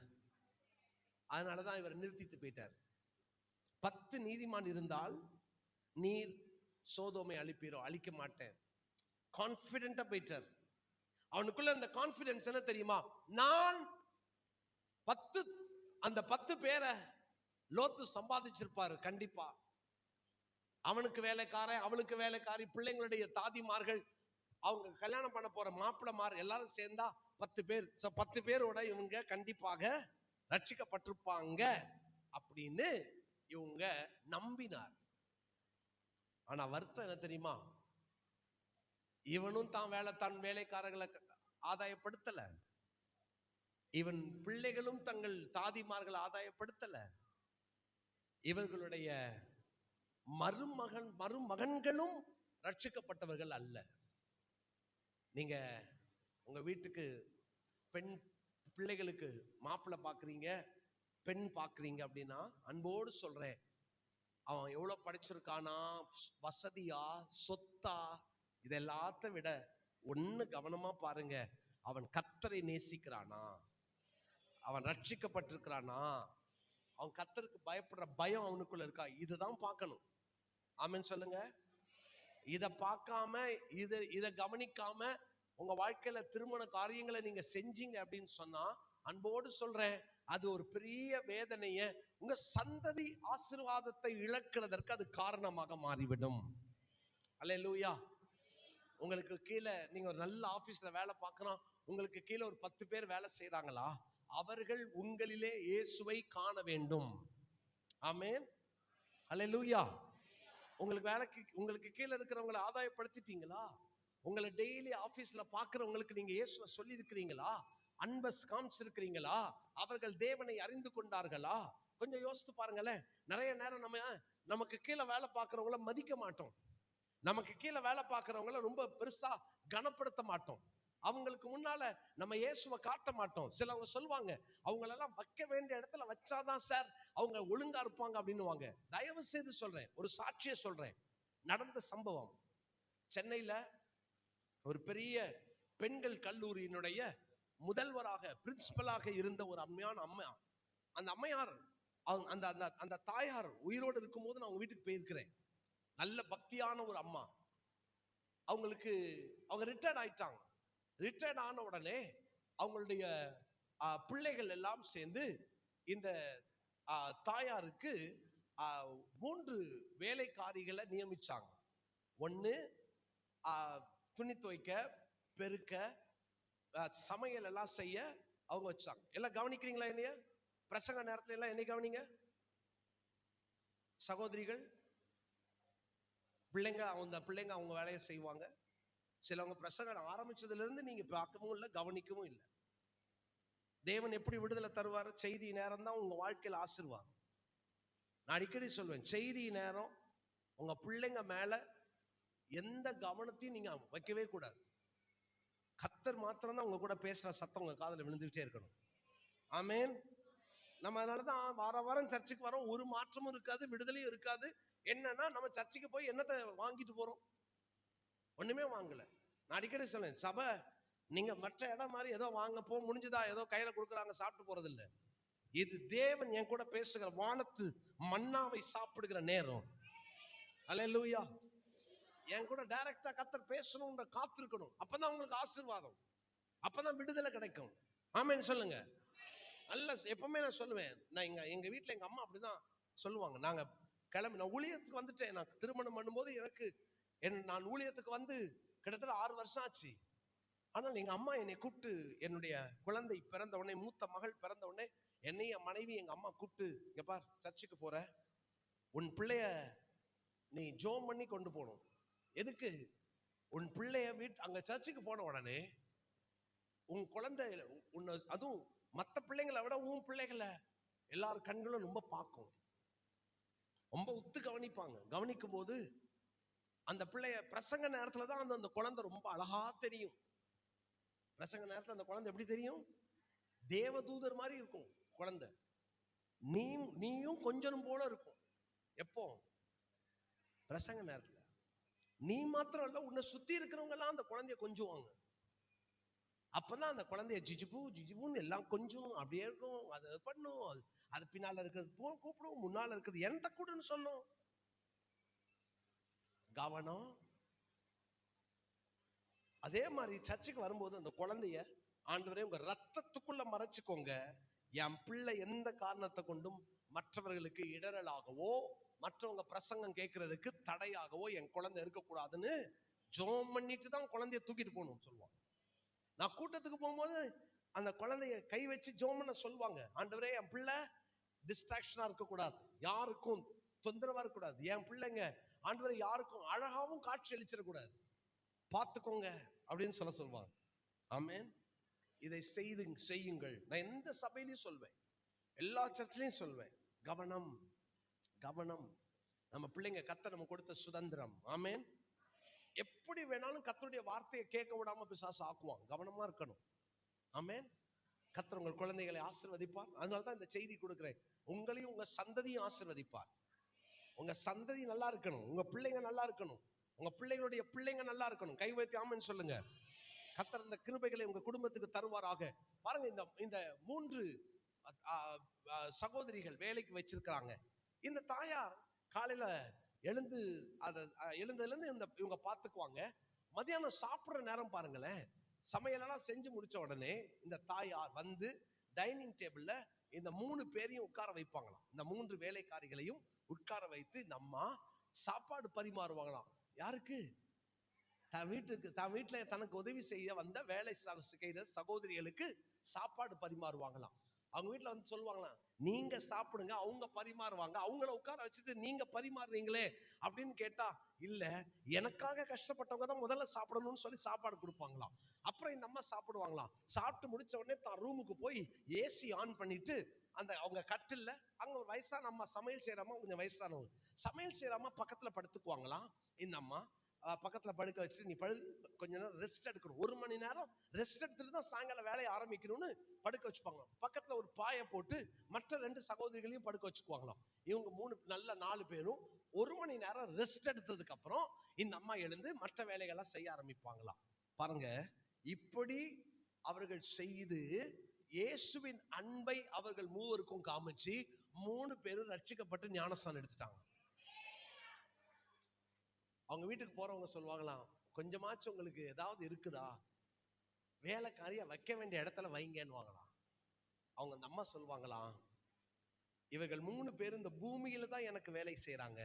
அதனாலதான் இவர் நிறுத்திட்டு போயிட்டார். 10 நீதிமான் இருந்தால் நீர் சோதோமை அழிப்பீரோ? அழிக்க மாட்டேன். கான்பிடென்ட்டா போயிட்டார். அவனுக்குள்ள அந்த கான்பிடன்ஸ் என்ன தெரியுமா? நான் 10, அந்த 10 பேரை லோத்து சம்பாதிச்சிருப்பாரு கண்டிப்பா. அவனுக்கு வேலைக்காரன், அவளுக்கு வேலைக்காரி, பிள்ளைங்களுடைய தாதிமார்கள், அவங்க கல்யாணம் பண்ண போற மாப்பிள்ளமார் எல்லாரும் சேர்ந்தா 10 பேர். 10 பேரோட இவங்க கண்டிப்பாக ரட்சிக்கப்பட்டிருப்பாங்க அப்படின்னு இவங்க நம்பினார். ஆனா வருத்தம் என்ன தெரியுமா? இவனும் தன் வேலைக்காரர்களை ஆதாயப்படுத்தல, இவன் பிள்ளைகளும் தங்கள் தாதிமார்கள் ஆதாயப்படுத்தல, இவர்களுடைய மருமகன்களும் ரட்சிக்கப்பட்டவர்கள் அல்ல. நீங்க உங்க வீட்டுக்கு பெண் பிள்ளைகளுக்கு மாப்பிள்ளை பாக்குறீங்க, பெண் பாக்குறீங்க அப்படின்னா அன்போடு சொல்றேன், அவன் எவ்வளவு படிச்சிருக்கானா, வசதியா, சொத்தா, இதெல்லாத்த விட ஒண்ணு கவனமா பாருங்க, அவன் கர்த்தரை நேசிக்கிறானா, அவன் ரட்சிக்கப்பட்டிருக்கிறானா, அவன் கர்த்தருக்கு பயப்படுற பயம் அவனுக்குள்ள இருக்கா, இதுதான் பார்க்கணும். ஆமென் சொல்லுங்க. இத பார்க்காம, இத கவனிக்காம உங்க வாழ்க்கையில திருமண காரியங்களை நீங்க செஞ்சீங்க அப்படின்னு சொன்னா அன்போடு சொல்றேன், அது ஒரு பெரிய வேதனைய, உங்க சந்ததி ஆசீர்வாதத்தை இழக்கிறதற்கு அது காரணமாக மாறிவிடும். அல்லேலூயா. உங்களுக்கு கீழே நீங்க ஒரு நல்ல ஆபீஸ்ல வேலை பார்க்கறோம், உங்களுக்கு கீழே ஒரு 10 பேர் வேலை செய்யறாங்களா, அவர்கள் உங்களிலே இயேசுவை காண வேண்டும். ஆமென். அல்லேலூயா. உங்களுக்கு கீழே இருக்கிறவங்களை ஆதாயப்படுத்திட்டீங்களா? உங்களை டெய்லி ஆபீஸ்ல பாக்குறவங்களுக்கு நீங்க இயேசுவை சொல்லி இருக்கிறீங்களா? அன்பை காமிச்சிருக்கிறீங்களா? அவர்கள் தேவனை அறிந்து கொண்டார்களா? கொஞ்சம் யோசித்து பாருங்களேன். நிறைய நேரம் நமக்கு கீழே வேலை பார்க்கறவங்கள மதிக்க மாட்டோம். நமக்கு கீழே வேலை பார்க்கறவங்கள ரொம்ப பெருசா கனப்படுத்த மாட்டோம். அவங்களுக்கு முன்னால நம்ம இயேசுவை காட்ட மாட்டோம். சிலவங்க சொல்லுவாங்க, அவங்களெல்லாம் வைக்க வேண்டிய இடத்துல வச்சாதான் சார் அவங்க ஒழுங்கா இருப்பாங்க அப்படின்னுவாங்க. தயவு செய்து சொல்றேன், ஒரு சாட்சியை சொல்றேன். நடந்த சம்பவம். சென்னையில ஒரு பெரிய பெண்கள் கல்லூரியினுடைய முதல்வராக, பிரின்சிபலாக இருந்த ஒரு அம்மையான அம்மா. அந்த அம்மையார், அந்த அந்த அந்த தாயார் உயிரோடு இருக்கும்போது நான் அவங்க வீட்டுக்கு போயிருக்கிறேன். நல்ல பக்தியான ஒரு அம்மா. அவங்க ரிட்டையர்ட் ஆயிட்டாங்க. ரிட்டையர்ட் ஆன உடனே அவங்களுடைய பிள்ளைகள் எல்லாம் சேர்ந்து இந்த தாயாருக்கு 3 வேலைக்காரிகளை நியமிச்சாங்க. ஒன்று துணி துவைக்க, பெருக்க, சமையல் எல்லாம் செய்ய அவங்க வச்சாங்க. எல்லாம் கவனிக்கிறீங்களா? என்னைய பிரசங்க நேரத்துல எல்லாம் என்னை கவனிங்க சகோதரிகள். பிள்ளைங்க அவங்க வேலையை செய்வாங்க. சிலவங்க பிரசங்கம் ஆரம்பிச்சதுல இருந்து நீங்க பார்க்கவும் இல்லை, கவனிக்கவும் இல்லை. தேவன் எப்படி விடுதலை தருவார்? செய்தி நேரம் தான் உங்க வாழ்க்கையில் ஆசீர்வாதம். நான் அடிக்கடி சொல்வேன், செய்தி நேரம் உங்க பிள்ளைங்க மேல எந்த கவனத்தையும் நீங்க வைக்கவே கூடாது. கர்த்தர் மாத்திரம் தான் உங்க கூட பேசுற சத்தம் உங்க காதுல விழுந்துகிட்டே இருக்கணும். ஆமென். நம்ம அதனாலதான் வாரம் சர்ச்சுக்கு வரோம், ஒரு மாற்றமும் இருக்காது, விடுதலையும் இருக்காது. என்னன்னா நம்ம சர்ச்சுக்கு போய் என்னத்தை வாங்கிட்டு போறோம்? ஒண்ணுமே வாங்கல. நான் அடிக்கடி சொல்லேன், சபை நீங்க மற்ற இடம் மாதிரி ஏதோ வாங்க போ முடிஞ்சதா ஏதோ கையில கொடுக்குறாங்க சாப்பிட்டு போறது இல்லை. இது தேவன் என் கூட பேசுகிற வானத்து மன்னாவை சாப்பிடுகிற நேரம். அல்லேலூயா. என் கூட டைரக்டா கர்த்தர் பேசணும்ன்ற காத்திருக்கணும். அப்பதான் உங்களுக்கு ஆசீர்வாதம், அப்பதான் விடுதலை கிடைக்கும். ஆமென் சொல்லுங்க. நல்ல எப்பவுமே நான் சொல்லுவேன், நான் எங்க வீட்டுல எங்க அம்மா அப்படிதான் சொல்லுவாங்க. நாங்க கிளம்பி, நான் ஊழியத்துக்கு வந்துட்டேன். நான் திருமணம் பண்ணும்போது நான் ஊழியத்துக்கு வந்து கிட்டத்தட்ட 6 வருஷம் ஆச்சு. ஆனால் எங்க அம்மா என்னை கூப்பிட்டு, என்னுடைய குழந்தை பிறந்த உடனே, மூத்த மகள் பிறந்த உடனே என்னைய மனைவி எங்க அம்மா கூப்பிட்டு, இங்க பார், சர்ச்சுக்கு போற, உன் பிள்ளைய நீ ஜோம் பண்ணி கொண்டு போகணும். எதுக்கு? உன் பிள்ளைய அங்க சர்ச்சுக்கு போன உடனே உன் குழந்தை உன்னை, அதுவும் மற்ற பிள்ளைங்களை விட உன் பிள்ளைகளை எல்லாரும் கண்களும் ரொம்ப பார்க்கும், ரொம்ப உத்து கவனிப்பாங்க. கவனிக்கும் போது அந்த பிள்ளைய பிரசங்க நேரத்துல தான் அந்த குழந்தை ரொம்ப அழகா தெரியும். பிரசங்க நேரத்துல அந்த குழந்தை எப்படி தெரியும்? தேவதூதர் மாதிரி இருக்கும் குழந்தை. நீயும் கொஞ்சம் போல இருக்கும். எப்போ? பிரசங்க நேரத்துல. நீ மாத்திரம் இல்ல, உன்னை சுத்தி இருக்கிறவங்க எல்லாம் அந்த குழந்தைய கொஞ்சுவாங்க. அப்பதான் அந்த குழந்தைய ஜிஜிபு ஜிஜிபுன்னு எல்லாம் கொஞ்சம் அப்படியே இருக்கும். அது பண்ணும், அது பின்னால இருக்கிறது கூப்பிடும், முன்னால இருக்கிறது என்கிட்ட கூடன்னு சொல்லும். கவனம். அதே மாதிரி சர்ச்சுக்கு வரும்போது அந்த குழந்தைய, ஆண்டவரே உங்க ரத்தத்துக்குள்ள மறைச்சுக்கோங்க, என் பிள்ளை எந்த காரணத்தை கொண்டும் மற்றவர்களுக்கு இடரலாகவோ மற்றவங்க பிரசங்கம் கேட்கறதுக்கு தடையாகவோ என் குழந்தை இருக்கக்கூடாதுன்னு ஜோம் பண்ணிட்டு தான் குழந்தைய தூக்கிட்டு போகணும்னு சொல்லுவாங்க. நான் கூட்டத்துக்கு போகும்போது அந்த குழந்தைய கை வச்சு ஜோம் பண்ண சொல்லுவாங்க. ஆண்டவரே என் பிள்ளை டிஸ்ட்ராக்ஷனா இருக்கக்கூடாது, யாருக்கும் தொந்தரவா இருக்கக்கூடாது, என் பிள்ளைங்க ஆண்டவரே யாருக்கும் அழகாவும் காட்சி அளிச்சிடக்கூடாது, பார்த்துக்கோங்க அப்படின்னு சொல்லுவாங்க. ஆமென். இதை செய்யுங்கள். நான் எந்த சபையிலையும் சொல்வேன், எல்லா சர்ச்சிலையும் சொல்வேன், கவனம் கவனம். நம்ம பிள்ளைங்க கர்த்தர் நம்ம கொடுத்த சுதந்திரம். ஆமென். எப்படி வேணாலும் கர்த்தருடைய வார்த்தையை கேட்க விடாம பிசாசு ஆக்குவான். கவனமா இருக்கணும். ஆமென். கர்த்தர் உங்கள் குழந்தைகளை ஆசீர்வதிப்பார். அதனாலதான் இந்த செய்தி கொடுக்கிறேன். உங்களையும் உங்க சந்ததியும் ஆசீர்வதிப்பார். உங்க சந்ததி நல்லா இருக்கணும், உங்க பிள்ளைங்க நல்லா இருக்கணும், உங்க பிள்ளைங்களுடைய பிள்ளைங்க நல்லா இருக்கணும். கை வைத்து ஆமென் சொல்லுங்க. கர்த்தர் இந்த கிருபைகளை உங்க குடும்பத்துக்கு தருவாராக. பாருங்க, இந்த 3 சகோதரிகள் வேலைக்கு வச்சிருக்கிறாங்க. இந்த தாயார் காலையில எழுந்ததுல இருந்து இவங்க பார்த்துக்குவாங்க. மதியானம் சாப்பிடுற நேரம் பாருங்களேன், சமையலெல்லாம் செஞ்சு முடிச்ச உடனே இந்த தாயார் வந்து டைனிங் டேபிள்ல இந்த 3 பேரையும் உட்கார வைப்பாங்களாம். இந்த 3 வேலைக்காரிகளையும் உட்கார வைத்து இந்த அம்மா சாப்பாடு பரிமாறுவாங்களாம். யாருக்கு? தான் வீட்டுல தனக்கு உதவி செய்ய வந்த வேலை செய்த சகோதரிகளுக்கு சாப்பாடு பரிமாறுவாங்களாம். அவங்க வீட்டுல வந்து சொல்லுவாங்களாம், நீங்க சாப்பிடுங்க, அவங்க பரிமாறுவாங்க, அவங்கள உட்கார வச்சுட்டு நீங்க பரிமாறுறீங்களே அப்படின்னு கேட்டா, இல்ல எனக்காக கஷ்டப்பட்டவங்க தான் முதல்ல சாப்பிடணும்னு சொல்லி சாப்பாடு கொடுப்பாங்களாம். அப்புறம் இந்த அம்மா சாப்பிடுவாங்களாம். சாப்பிட்டு முடிச்ச உடனே தான் ரூமுக்கு போய் ஏசி ஆன் பண்ணிட்டு அந்த அவங்க கட்டில்ல அங்க ஒரு வயசான அம்மா சமையல் செய்யறாமா, கொஞ்சம் வயசானவங்க சமையல் செய்யறாமா பக்கத்துல படுத்துக்குவாங்களாம். இந்த அம்மா பக்கத்துல படுக்க வச்சுட்டு நீ கொஞ்ச நேரம் ரெஸ்ட் எடுக்கணும், 1 மணி நேரம் ரெஸ்ட் எடுத்துட்டு தான் சாயங்காலம் வேலையை ஆரம்பிக்கணும்னு படுக்க வச்சுப்பாங்க. பக்கத்துல ஒரு பாயை போட்டு மற்ற 2 சகோதரிகளையும் படுக்க வச்சுக்குவாங்களாம். இவங்க 4 பேரும் 1 மணி நேரம் ரெஸ்ட் எடுத்ததுக்கு அப்புறம் இந்த அம்மா எழுந்து மற்ற வேலைகள்லாம் செய்ய ஆரம்பிப்பாங்களாம். பாருங்க, இப்படி அவர்கள் செய்து இயேசுவின் அன்பை அவர்கள் மூவருக்கும் காமிச்சு 3 பேரும் ரட்சிக்கப்பட்டு ஞானஸ்தானம் எடுத்துட்டாங்க. அவங்க வீட்டுக்கு போறவங்க சொல்லுவாங்களாம், கொஞ்சமாச்சும் உங்களுக்கு ஏதாவது இருக்குதா, வேலைக்காரியா வைக்க வேண்டிய இடத்துல வைங்கன்னு வாங்கலாம். அவங்க அந்த அம்மா சொல்லுவாங்களாம், இவர்கள் 3 பேரும் இந்த பூமியில தான் எனக்கு வேலை செய்யறாங்க,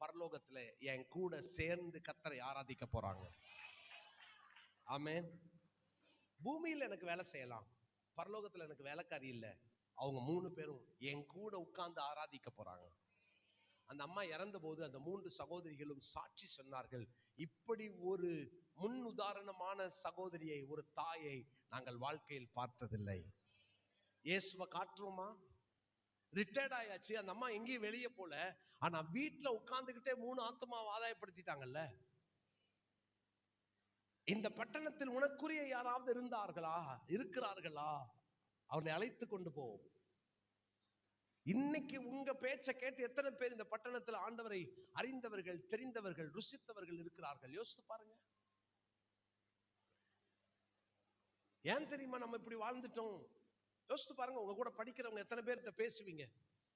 பரலோகத்துல என் கூட சேர்ந்து கர்த்தரை ஆராதிக்க போறாங்க. ஆமென். பூமியில எனக்கு வேலை செய்யலாம், பரலோகத்துல எனக்கு வேலைக்காரி இல்ல, அவங்க 3 பேரும் என் கூட உட்கார்ந்து ஆராதிக்க போறாங்க. அந்த அம்மா இறந்த போது அந்த 3 சகோதரிகளும் சாட்சி சொன்னார்கள், இப்படி ஒரு முன் உதாரணமான சகோதரியை, ஒரு தாயை நாங்கள் வாழ்க்கையில் பார்த்ததில்லை. இயேசுவை காட்டுறோமா? ரிட்டையர்ட் ஆயாச்சு, அந்த அம்மா எங்கேயும் வெளியே போல, ஆனா வீட்டுல உட்கார்ந்துகிட்டே 3 ஆத்துமாவை ஆதாயப்படுத்திட்டாங்கல்ல. இந்த பட்டணத்தில் உனக்குரிய யாராவது இருக்கிறார்களா, அவர்களை அழைத்து கொண்டு போ. இன்னைக்கு உங்க பேச்சை கேட்டு எத்தனை பேர் இந்த பட்டணத்தில் ஆண்டவரை அறிந்தவர்கள், தெரிந்தவர்கள், ருசித்தவர்கள் இருக்கிறார்கள்? யோசித்து பாருங்க. ஏன் தெரியுமா நம்ம இப்படி வாழ்ந்துட்டோம்? யோசித்து பாருங்க. உங்க கூட படிக்கிறவங்க எத்தனை பேர்கிட்ட பேசுவீங்க?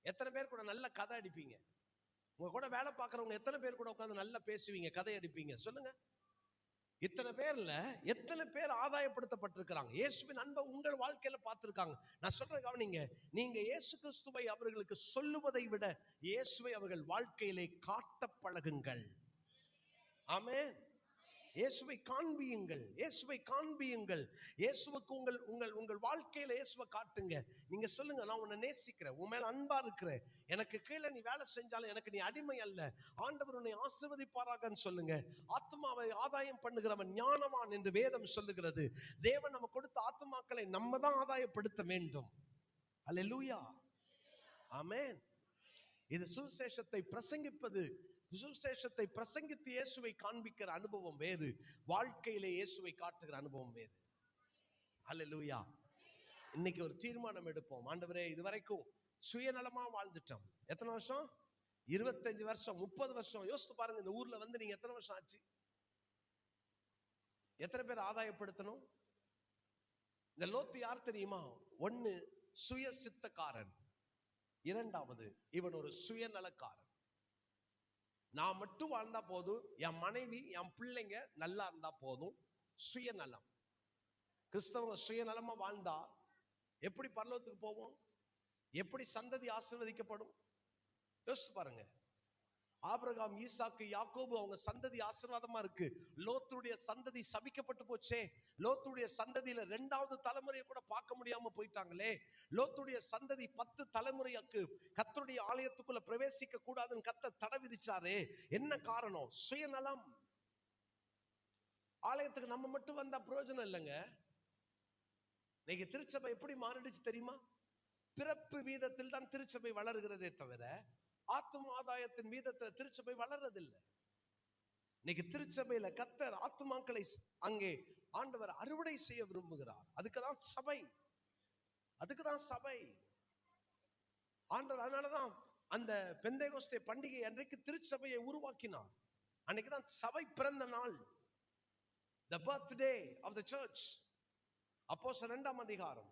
எத்தனை பேர் கூட நல்ல கதை அடிப்பீங்க? உங்க கூட வேலை பார்க்கறவங்க எத்தனை பேர் கூட உட்கார்ந்து நல்லா பேசுவீங்க, கதை அடிப்பீங்க? சொல்லுங்க. இத்தனை பேர்ல எத்தனை பேர் ஆதாயப்படுத்தப்பட்டிருக்கிறாங்க? இயேசுவின் அன்பை உங்கள் வாழ்க்கையில பார்த்திருக்காங்க? நான் சொல்றேன் கவனிங்க. நீங்க இயேசு கிறிஸ்துவை அவர்களுக்கு சொல்லுவதை விட இயேசுவை அவர்கள் வாழ்க்கையிலே காட்ட பழகுங்கள். ஆமென். இயேசுவை காண்பியுங்கள், இயேசுவை காண்பியுங்கள். இயேசுவுக்கு உங்கள் உங்கள் உங்கள் வாழ்க்கையில இயேசுவை காட்டுங்க. நீங்க சொல்லுங்க, நான் உன்னை நேசிக்கிறேன், உன் மேல அன்பா இருக்கிறேன், எனக்கு கீழே நீ வேலை செஞ்சாலும் எனக்கு நீ அடிமை அல்ல, ஆண்டவர் உன்னை ஆசீர்வதிப்பாராகன்னு சொல்லுங்க. ஆத்மாவை ஆதாயம் பண்ணுகிறவன் ஞானவான் என்று வேதம் சொல்லுகிறது. தேவன் நம்ம கொடுத்த ஆத்மாக்களை நம்ம தான் ஆதாயப்படுத்த வேண்டும். அல்லேலூயா, ஆமென். இது சுவிசேஷத்தை பிரசங்கிப்பது, சுவிசேஷத்தை பிரசங்கித்து இயேசுவை காண்பிக்கிற அனுபவம் வேறு, வாழ்க்கையிலே இயேசுவை காட்டுகிற அனுபவம் வேறு. அல்லேலூயா. இன்னைக்கு ஒரு தீர்மானம் எடுப்போம். ஆண்டவரே, இதுவரைக்கும் சுயநலமா வாழ்ந்துட்டோம். எத்தனை வருஷம்? 25 வருஷம், 30 வருஷம். யோசித்து பாருங்க, இந்த ஊர்ல வந்து நீங்க எத்தனை வருஷம் ஆச்சு? எத்தனை பேர் ஆதாயப்படுத்தணும்? இந்த லோத்து யார் தெரியுமா? 1 சுய சித்தக்காரன், 2வது இவன் ஒரு சுயநலக்காரன். நான் மட்டும் வாழ்ந்தா போதும், என் மனைவி என் பிள்ளைங்க நல்லா இருந்தா போதும். சுயநலம். கிறிஸ்தவங்க சுயநலமா வாழ்ந்தா எப்படி பரலோகத்துக்கு போவோம்? எப்படி சந்ததி ஆசீர்வதிக்கப்படும்? யோசிச்சு பாருங்க. ஆபிரகாம், ஈசாக்கு, யாக்கோபு அவங்க சந்ததி ஆசீர்வாதமா இருக்கு. லோத்துடைய சந்ததி சபிக்கப்பட்டு போச்சே. லோத்துடைய சந்ததியில 2வது தலைமுறையை கூட பார்க்க முடியாம போயிட்டாங்களே. லோத்துடைய சந்ததி 10 தலைமுறைக்கு கர்த்தருடைய ஆலயத்துக்குள்ள பிரவேசிக்க கூடாதுன்னு கர்த்தர் தடை விதிச்சாரே. என்ன காரணம்? சுயநலம். ஆலயத்துக்கு நம்ம மட்டும் வந்தா பிரயோஜனம் இல்லைங்க. இன்னைக்கு திருச்சபை எப்படி மாறிடுச்சு தெரியுமா? பிறப்பு வீதத்தில் தான் திருச்சபை வளர்கிறதே தவிர ஆத்தும ஆதாயத்தின் வீதத்தில் திருச்சபை வளர்றதில்லை. இன்னைக்கு திருச்சபையில கர்த்தர் ஆத்துமாக்களை அங்கே ஆண்டவர் அறுவடை செய்ய விரும்புகிறார். அதுக்குதான் சபை, அதுக்குதான் சபை. ஆண்டவர் அதனாலதான் அந்த பெந்தேகோஸ்தே பண்டிகை அன்றைக்கு திருச்சபையை உருவாக்கினார். அன்னைக்குதான் சபை பிறந்த நாள், the birthday of the church. அப்போஸ்தலர் 2ஆம் அதிகாரம்,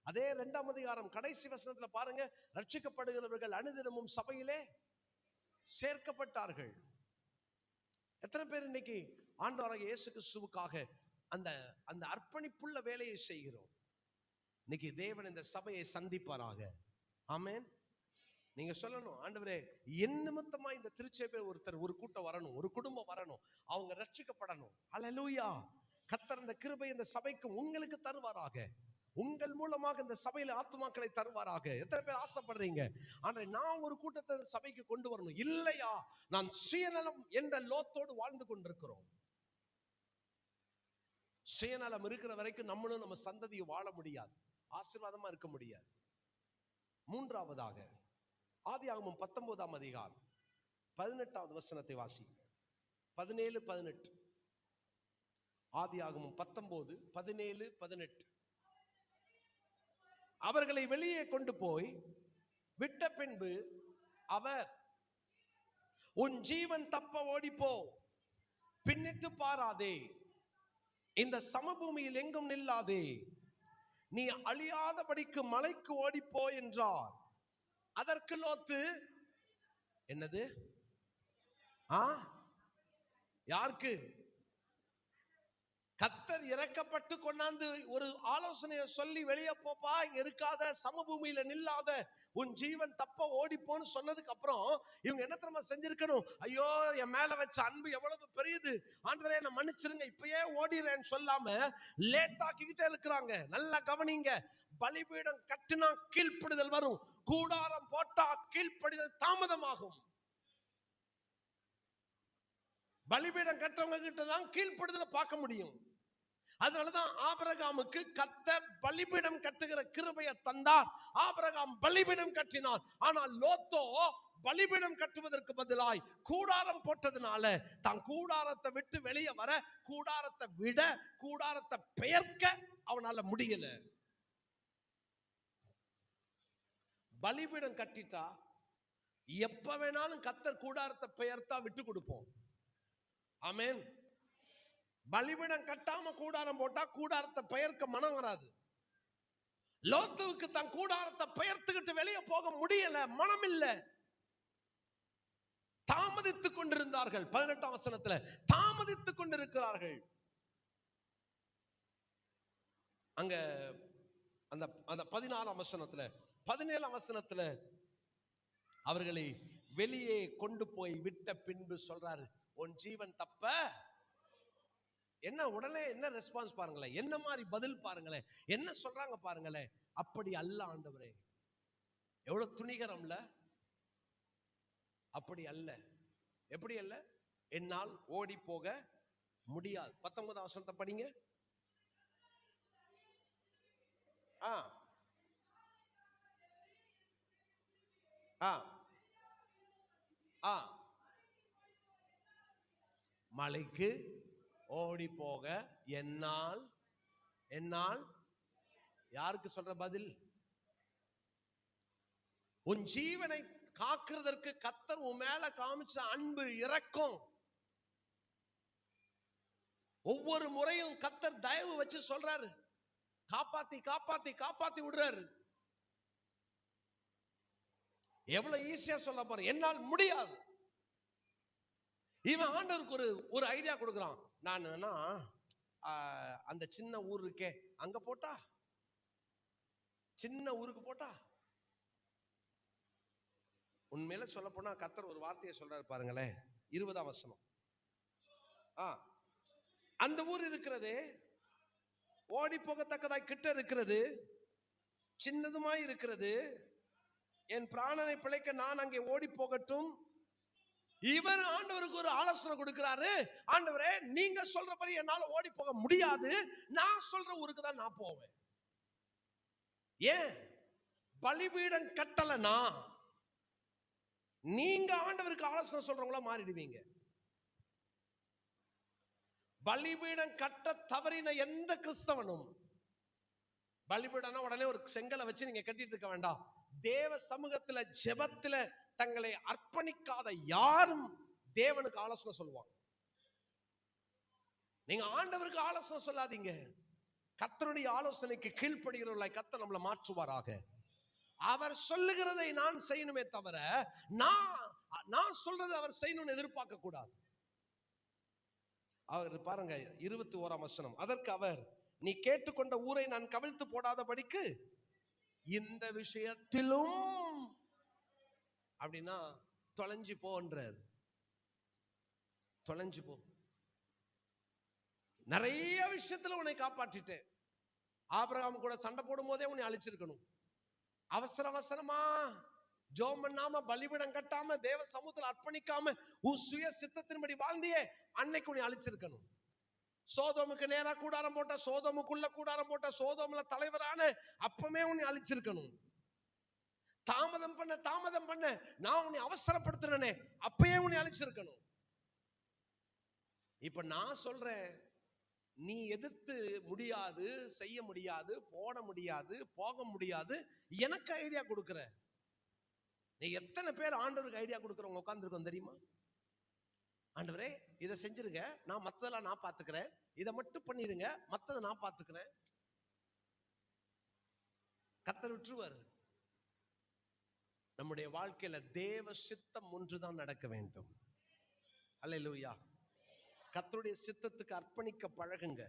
அதே 2ஆம் அதிகாரம் கடைசி வசனத்துல பாருங்க, ரட்சிக்கப்படுகிறவர்கள் அனுதினமும் சபையிலே சேர்க்கப்பட்டார்கள். எத்தனை பேர் இன்னைக்கு ஆண்டவராகிய இயேசு கிறிஸ்துவுக்காக அந்த அந்த அர்ப்பணிப்புள்ள வேலையை செய்கிறோம்? இன்னைக்கு தேவன் இந்த சபையை சந்திப்பாராக. ஆமென். நீங்க சொல்லணும், ஆண்டவரே, என் நிமித்தமா இந்த திருச்சபையில் ஒருத்தர், ஒரு கூட்டம் வரணும், ஒரு குடும்பம் வரணும், அவங்க ரட்சிக்கப்படணும். அல்லேலூயா. கர்த்தர் இந்த கிருபை இந்த சபைக்கு உங்களுக்கு தருவாராக. உங்கள் மூலமாக இந்த சபையில ஆத்துமாக்களை தருவாராக. எத்தனை பேர் ஆசைப்படுறீங்க, ஆனா நான் ஒரு கூட்டத்தை சபைக்கு கொண்டு வரணும்? இல்லையா, நான் சுயநலம் என்ற லோத்தோடு வாழ்ந்து கொண்டிருக்கிறோம். சுயநலம் இருக்கிற வரைக்கும் நம்மளும் நம்ம சந்ததியை வாழ முடியாது, ஆசீர்வாதமா இருக்க முடியாது. மூன்றாவதாக ஆதியாகமம் 19ஆம் அதிகாரம் 18வது வசனத்தை வாசி. 17, 18. ஆதியாகமம் 19, 17, 18. அவர்களை வெளியே கொண்டு போய் விட்ட பின்பு அவர், உன் ஜீவன் தப்ப ஓடிப்போ, பின்னிட்டு பாராதே, இந்த சமபூமியில் எங்கும் நில்லாதே, நீ அழியாதபடிக்கு மலைக்கு ஓடிப்போ என்றார். அதற்கு லோத்து, என்னது? யாருக்கு? கர்த்தர் இறக்கப்பட்டு கொண்டாந்து ஒரு ஆலோசனையை சொல்லி, வெளியே போப்பா, இங்க இருக்காத, சமபூமியில நில்லாத, உன் ஜீவன் தப்ப ஓடிப்போன்னு சொன்னதுக்கு அப்புறம் இவங்க என்ன தெரியுமா செஞ்சிருக்கணும்? ஐயோ, என் மேல வச்ச அன்பு எவ்வளவு பெரியது, ஆண்டவரே என்ன மன்னிச்சிருங்க, இப்பயே ஓடிறேன்னு சொல்லாம லேட் ஆக்கிக்கிட்டே இருக்கிறாங்க. நல்லா கவனிங்க. பலிபீடம் கட்டினா கீழ்ப்படிதல் வரும், கூடாரம் போட்டா கீழ்ப்படிதல் தாமதமாகும். பலிபீடம் கற்றவங்க கிட்ட தான் கீழ்ப்படுதலை பார்க்க முடியும். அதனாலதான் ஆபிரகாமுக்கு கர்த்தர் பலிபீடம் கட்டுகிற கிருபையை தந்தார். ஆபிரகாம் பலிபீடம் கட்டினார். ஆனால் லோத்தோ பலிபீடம் கட்டுவதற்கு பதிலாய் கூடாரம் போட்டதுனால தான் கூடாரத்தை விட்டு வெளியே வர, கூடாரத்தை விட, கூடாரத்தை பெயர்க்க அவனால முடியல. பலிபீடம் கட்டிட்டா எப்ப வேணாலும் கர்த்தர் கூடாரத்தை பெயர்த்தா விட்டு கொடுப்போம். ஆமென். பலிபீடம் கட்டாம கூடாரம் போட்டா கூடாரத்தை பெயர்க்க மனம் வராது. லோத்துவுக்கு தன் கூடாரத்தை பெயர்த்துக்கிட்டு வெளியே போக முடியல, மனம் இல்ல. தாமதித்துக் கொண்டிருந்தார்கள். 18ஆம் வசனத்துல தாமதித்துக் கொண்டிருக்கிறார்கள். அங்க அந்த 14ஆம் வசனத்துல 17ஆம் வசனத்துல அவர்களை வெளியே கொண்டு போய் விட்ட பின்பு சொல்றாரு, உன் ஜீவன் தப்ப. என்ன உடனே என்ன ரெஸ்பான்ஸ் பாருங்களேன், என்ன மாதிரி பதில் பாருங்களேன், என்ன சொல்றாங்க பாருங்களேன். அப்படி அல்ல ஆண்டவரே. எவ்வளவு துணிகரம்ல. அப்படி அல்ல. எப்படி அல்ல? என்னால் ஓடி போக முடியாது. 19ஆம் வசனத்தை படிங்க. மலைக்கு ஓடி போக என்னால். என்னால் யாருக்கு சொல்ற பதில்? உன் ஜீவனை காக்குறதற்கு கர்த்தர் உன் மேல காமிச்ச அன்பு, இரக்கம், ஒவ்வொரு முறையும் கர்த்தர் தயவு வச்சு சொல்றாரு, காப்பாத்தி காப்பாத்தி காப்பாத்தி விடுறாரு. எவ்வளவு ஈஸியா சொல்ல போற, என்னால் முடியாது. இவன் ஆண்டவருக்கு ஒரு ஐடியா கொடுக்குறான். நான் அந்த சின்ன ஊர் இருக்கே, அங்க போட்டா, சின்ன ஊருக்கு போட்டா. உண்மையில சொல்ல போனா கர்த்தர் ஒரு வார்த்தையை சொல்றாரு பாருங்களேன். 20ஆம் வசனம். அந்த ஊர் இருக்கிறது ஓடி போகத்தக்கதாய் கிட்ட இருக்கிறது, சின்னதுமாய் இருக்கிறது, என் பிராணனை பிழைக்க நான் அங்கே ஓடி போகட்டும். இவர் ஆண்டவருக்கு ஒரு ஆலோசனை கொடுக்கிறாரு. ஆண்டவரே, நீங்க சொல்றபடி என்னால ஓடி போக முடியாது, நான் சொல்ற ஊருக்கு தான் நான் போவேன். ஏன்? பலிபீடம் கட்டலனா நீங்க ஆண்டவருக்கு ஆலோசனை சொல்றவங்களா மாறிடுவீங்க. பலிபீடம் கட்ட தவறின எந்த கிறிஸ்தவனும், பலிபீடம்னா உடனே ஒரு செங்கலை வச்சு நீங்க கட்டிட்டு இருக்க வேண்டாம். தேவ சமூகத்துல ஜெபத்துல தங்களை அர்ப்பணிக்காத யாரும் தேவனுக்கு ஆலோசனை சொல்லுவாங்க. நீங்க ஆண்டவருக்கு ஆலோசனை சொல்லாதீங்க. கர்த்தருடைய ஆலோசனைக்கு கீழ்ப்படுகிறவர்களாய் கர்த்தர் நம்மளை மாற்றுவாராக. அவர் சொல்லுகிறதை நான் செய்யணுமே தவிர நான் சொல்றது அவர் செய்யணும்னு எதிர்பார்க்க கூடாது. அவர் பாருங்க 21ஆம் வசனம். அதற்கு அவர், நீ கேட்டுக்கொண்ட ஊரை நான் கவிழ்த்து போடாதபடிக்கு இந்த விஷயத்திலும், அப்படின்னா தொலைஞ்சு போன்றார். தொலைஞ்சு போ. நிறைய விஷயத்துல உன்னை காப்பாற்றிட்டேன். ஆபிரகாம் கூட சண்டை போடும் போதே உன்னை அழிச்சிருக்கணும். அவசர அவசரமா ஜெபம் பண்ணாம, பலிபீடம் கட்டாம, தேவ சமூகத்தில் அர்ப்பணிக்காம உன் சுய சித்தத்தின்படி வாழ்ந்தியே, அன்னைக்கு உன்னை அழிச்சிருக்கணும். சோதோமுக்கு நேரா கூடாரம் போட்ட, சோதோமுக்குள்ள கூடாரம் போட்ட, சோதோமுல தலைவரான அப்பமே உன்னை அழிச்சிருக்கணும். தாமதம் பண்ண நான் உன்னை அவசரப்படுத்துறேனே, அப்பயே உன்னை அழைச்சிருக்கணும். இப்ப நான் சொல்றேன், நீ எதிர்த்து முடியாது, செய்ய முடியாது, போட முடியாது, போக முடியாது, எனக்கு ஐடியா கொடுக்கிற. நீ எத்தனை பேர் ஆண்டவருக்கு ஐடியா கொடுக்கறவங்க உட்கார்ந்துருக்கோம் தெரியுமா? ஆண்டவரே இதை செஞ்சிருங்க, நான் மத்ததெல்லாம் நான் பாத்துக்கிறேன், இதை மட்டும் பண்ணிருங்க, மத்ததை நான் பாத்துக்கிறேன். கர்த்தர் விட்டுருவாரு. நம்முடைய வாழ்க்கையில தேவ சித்தம் ஒன்றுதான் நடக்க வேண்டும். அல்லேலூயா. கர்த்தருடைய சித்தத்துக்கு அர்ப்பணிக்க பழகுங்க.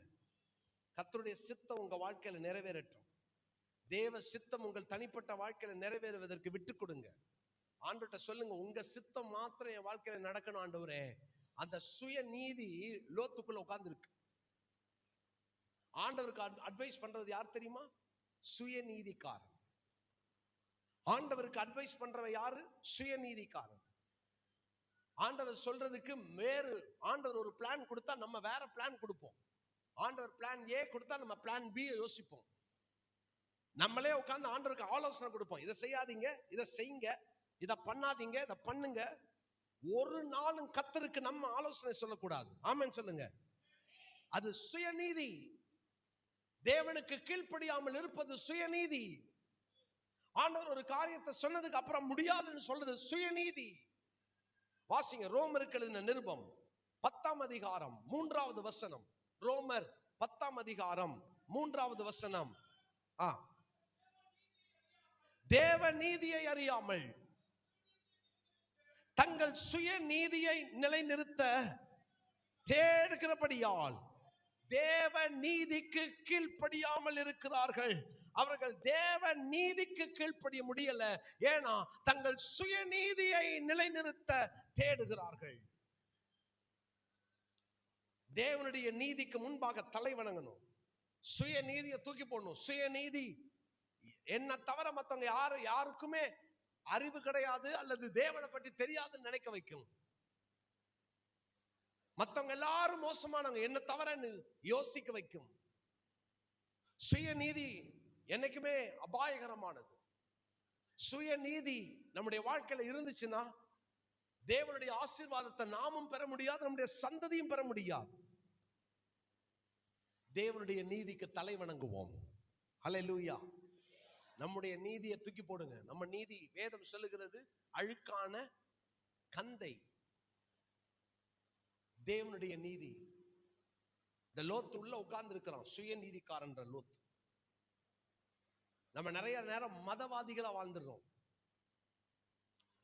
கர்த்தருடைய சித்தம் உங்க வாழ்க்கையில நிறைவேறட்டும். தேவ சித்தம் உங்கள் தனிப்பட்ட வாழ்க்கையில நிறைவேறுவதற்கு விட்டு கொடுங்க. ஆண்டவர்கிட்ட சொல்லுங்க, உங்க சித்தம் மாத்திரம் என் வாழ்க்கையில நடக்கணும் ஆண்டவரே. அந்த சுய நீதி லோத்துக்குள்ள உட்கார்ந்து இருக்கு. ஆண்டவருக்கு அட்வைஸ் பண்றது யார் தெரியுமா? சுயநீதிக்காரன். ஆண்டவருக்கு அட்வைஸ் பண்றவ யாரு? சுயநீதிக்காரன். ஆண்டவர் சொல்றதுக்கு வேறு, ஆண்டவர் ஒரு பிளான் கொடுத்தா நம்ம வேற பிளான் கொடுப்போம். ஆண்டவர் பிளான் ஏ கொடுத்தா நம்ம பிளான் பி யோசிப்போம். நம்மளே உட்கார்ந்து ஆண்டவருக்கு ஆலோசனை கொடுப்போம். இதை செய்யாதீங்க, இதை செய்யுங்க, இதை பண்ணாதீங்க, இதை பண்ணுங்க. ஒரு நாளும் கர்த்தருக்கு நம்ம ஆலோசனை சொல்லக்கூடாது. ஆமென் சொல்லுங்க. அது சுயநீதி. தேவனுக்கு கீழ்ப்படியாமல் இருப்பது சுயநீதி. ஆண்டவர் ஒரு காரியத்தை சொன்னதுக்கு அப்புறம் முடியாதுன்னு சொல்றது சுயநீதி. வாசிங்க ரோமருக்கு எழுதின நிருபம் 10ஆம் அதிகாரம் 3வது வசனம். ரோமர் 10ஆம் அதிகாரம் 3வது வசனம். தேவ நீதியை அறியாமல் தங்கள் சுய நீதியை நிலைநிறுத்த தேடுகிறபடியால் தேவ நீதிக்கு கீழ்ப்படியாமல் இருக்கிறார்கள். அவர்கள் தேவ நீதிக்கு கீழ்ப்படிய முடியல. ஏன்னா தங்கள் சுய நீதியை நிலைநிறுத்த தேடுகிறார்கள். தேவனுடைய நீதிக்கு முன்பாக தலை வணங்கணும். சுய நீதியை தூக்கி போடணும். சுய நீதி என்ன தவிர மத்தவங்க யாருக்குமே அறிவு கிடையாது அல்லது தேவனை பற்றி தெரியாதுன்னு நினைக்க வைக்கும். மத்தவங்க எல்லாரும் மோசமானவங்க என்ன தவறன்னு யோசிக்க வைக்கும். சுயநீதி என்னைக்குமே அபாயகரமானது. சுயநீதி நம்முடைய வாழ்க்கையில இருந்துச்சுன்னா தேவனுடைய ஆசீர்வாதத்தை நாமும் பெற முடியாது, நம்முடைய சந்ததியும் பெற முடியாது. தேவனுடைய நீதிக்கு தலை வணங்குவோம். அல்லேலூயா. நம்முடைய நீதியை தூக்கி போடுங்க. நம்ம நீதி வேதம் சொல்லுகிறது அழுக்கான கந்தை. தேவனுடைய நீதி. இந்த லோத்து உள்ள உட்கார்ந்து இருக்கிறான், சுயநீதிக்காரன் லோத்து. நம்ம நிறைய நேரம் மதவாதிகளா வாழ்ந்துடுறோம்.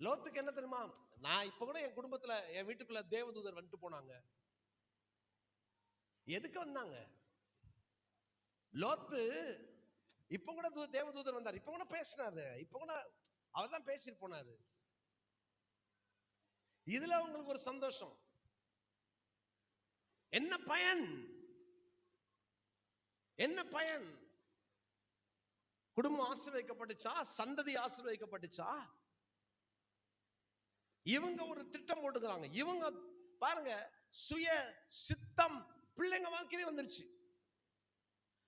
லோத்துக்கு என்ன தெரியுமா? நான் இப்ப கூட என் குடும்பத்துல என் வீட்டுக்குள்ள தேவதூதர் வந்துட்டு போனாங்க. எதுக்கு வந்தாங்க? லோத்து இப்ப கூட தேவதூதர் வந்தார், இப்ப கூட பேசினாரு, இப்ப கூட அவர் தான் பேசிட்டு போனாரு. இதுல உங்களுக்கு ஒரு சந்தோஷம். என்ன பயன்? என்ன பயன்? குடும்பம் ஆசீர்வதிக்கப்பட்டுச்சா? சந்ததி ஆசீர்வதிக்கப்பட்டுச்சா? இவங்க ஒரு திட்டம் போட்டுக்கிறாங்க. இவங்க பாருங்க, சுய சித்தம் பிள்ளைங்க வாழ்க்கையிலே வந்துருச்சு.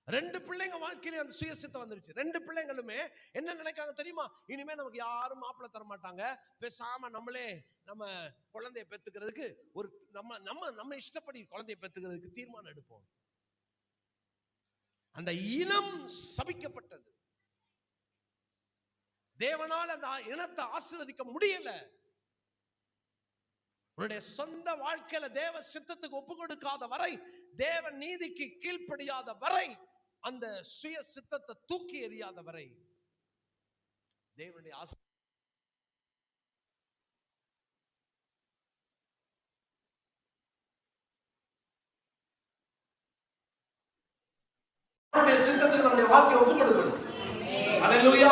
2 பிள்ளைங்க வாழ்க்கையில அந்த சுய சித்தம் வந்துருச்சு. 2 பிள்ளைங்களுமே என்ன நினைக்காங்க தெரியுமா? இனிமே நமக்கு யாரும் மாப்பிள்ளை தர மாட்டாங்க, பேசாம நம்மளே நம்ம குழந்தைய பெத்துக்கிறதுக்கு ஒரு நம்ம இஷ்டப்படி குழந்தைய பெத்துக்கிறதுக்கு தீர்மானம் எடுப்போம். அந்த இனம் சபிக்கப்பட்டது. தேவனால் அந்த இனத்தை ஆசீர்வதிக்க முடியல. உன்னுடைய சொந்த வாழ்க்கையில தேவ சித்தத்துக்கு ஒப்பு கொடுக்காத வரை, தேவ நீதிக்கு கீழ்ப்படியாத வரை, அந்த சுய சித்தத்தை தூக்கி எறியாத வரை தேவனுடைய சித்தத்துக்கு நம்முடைய வாழ்க்கையை ஒப்பு கொடுக்கணும். அல்லேலூயா.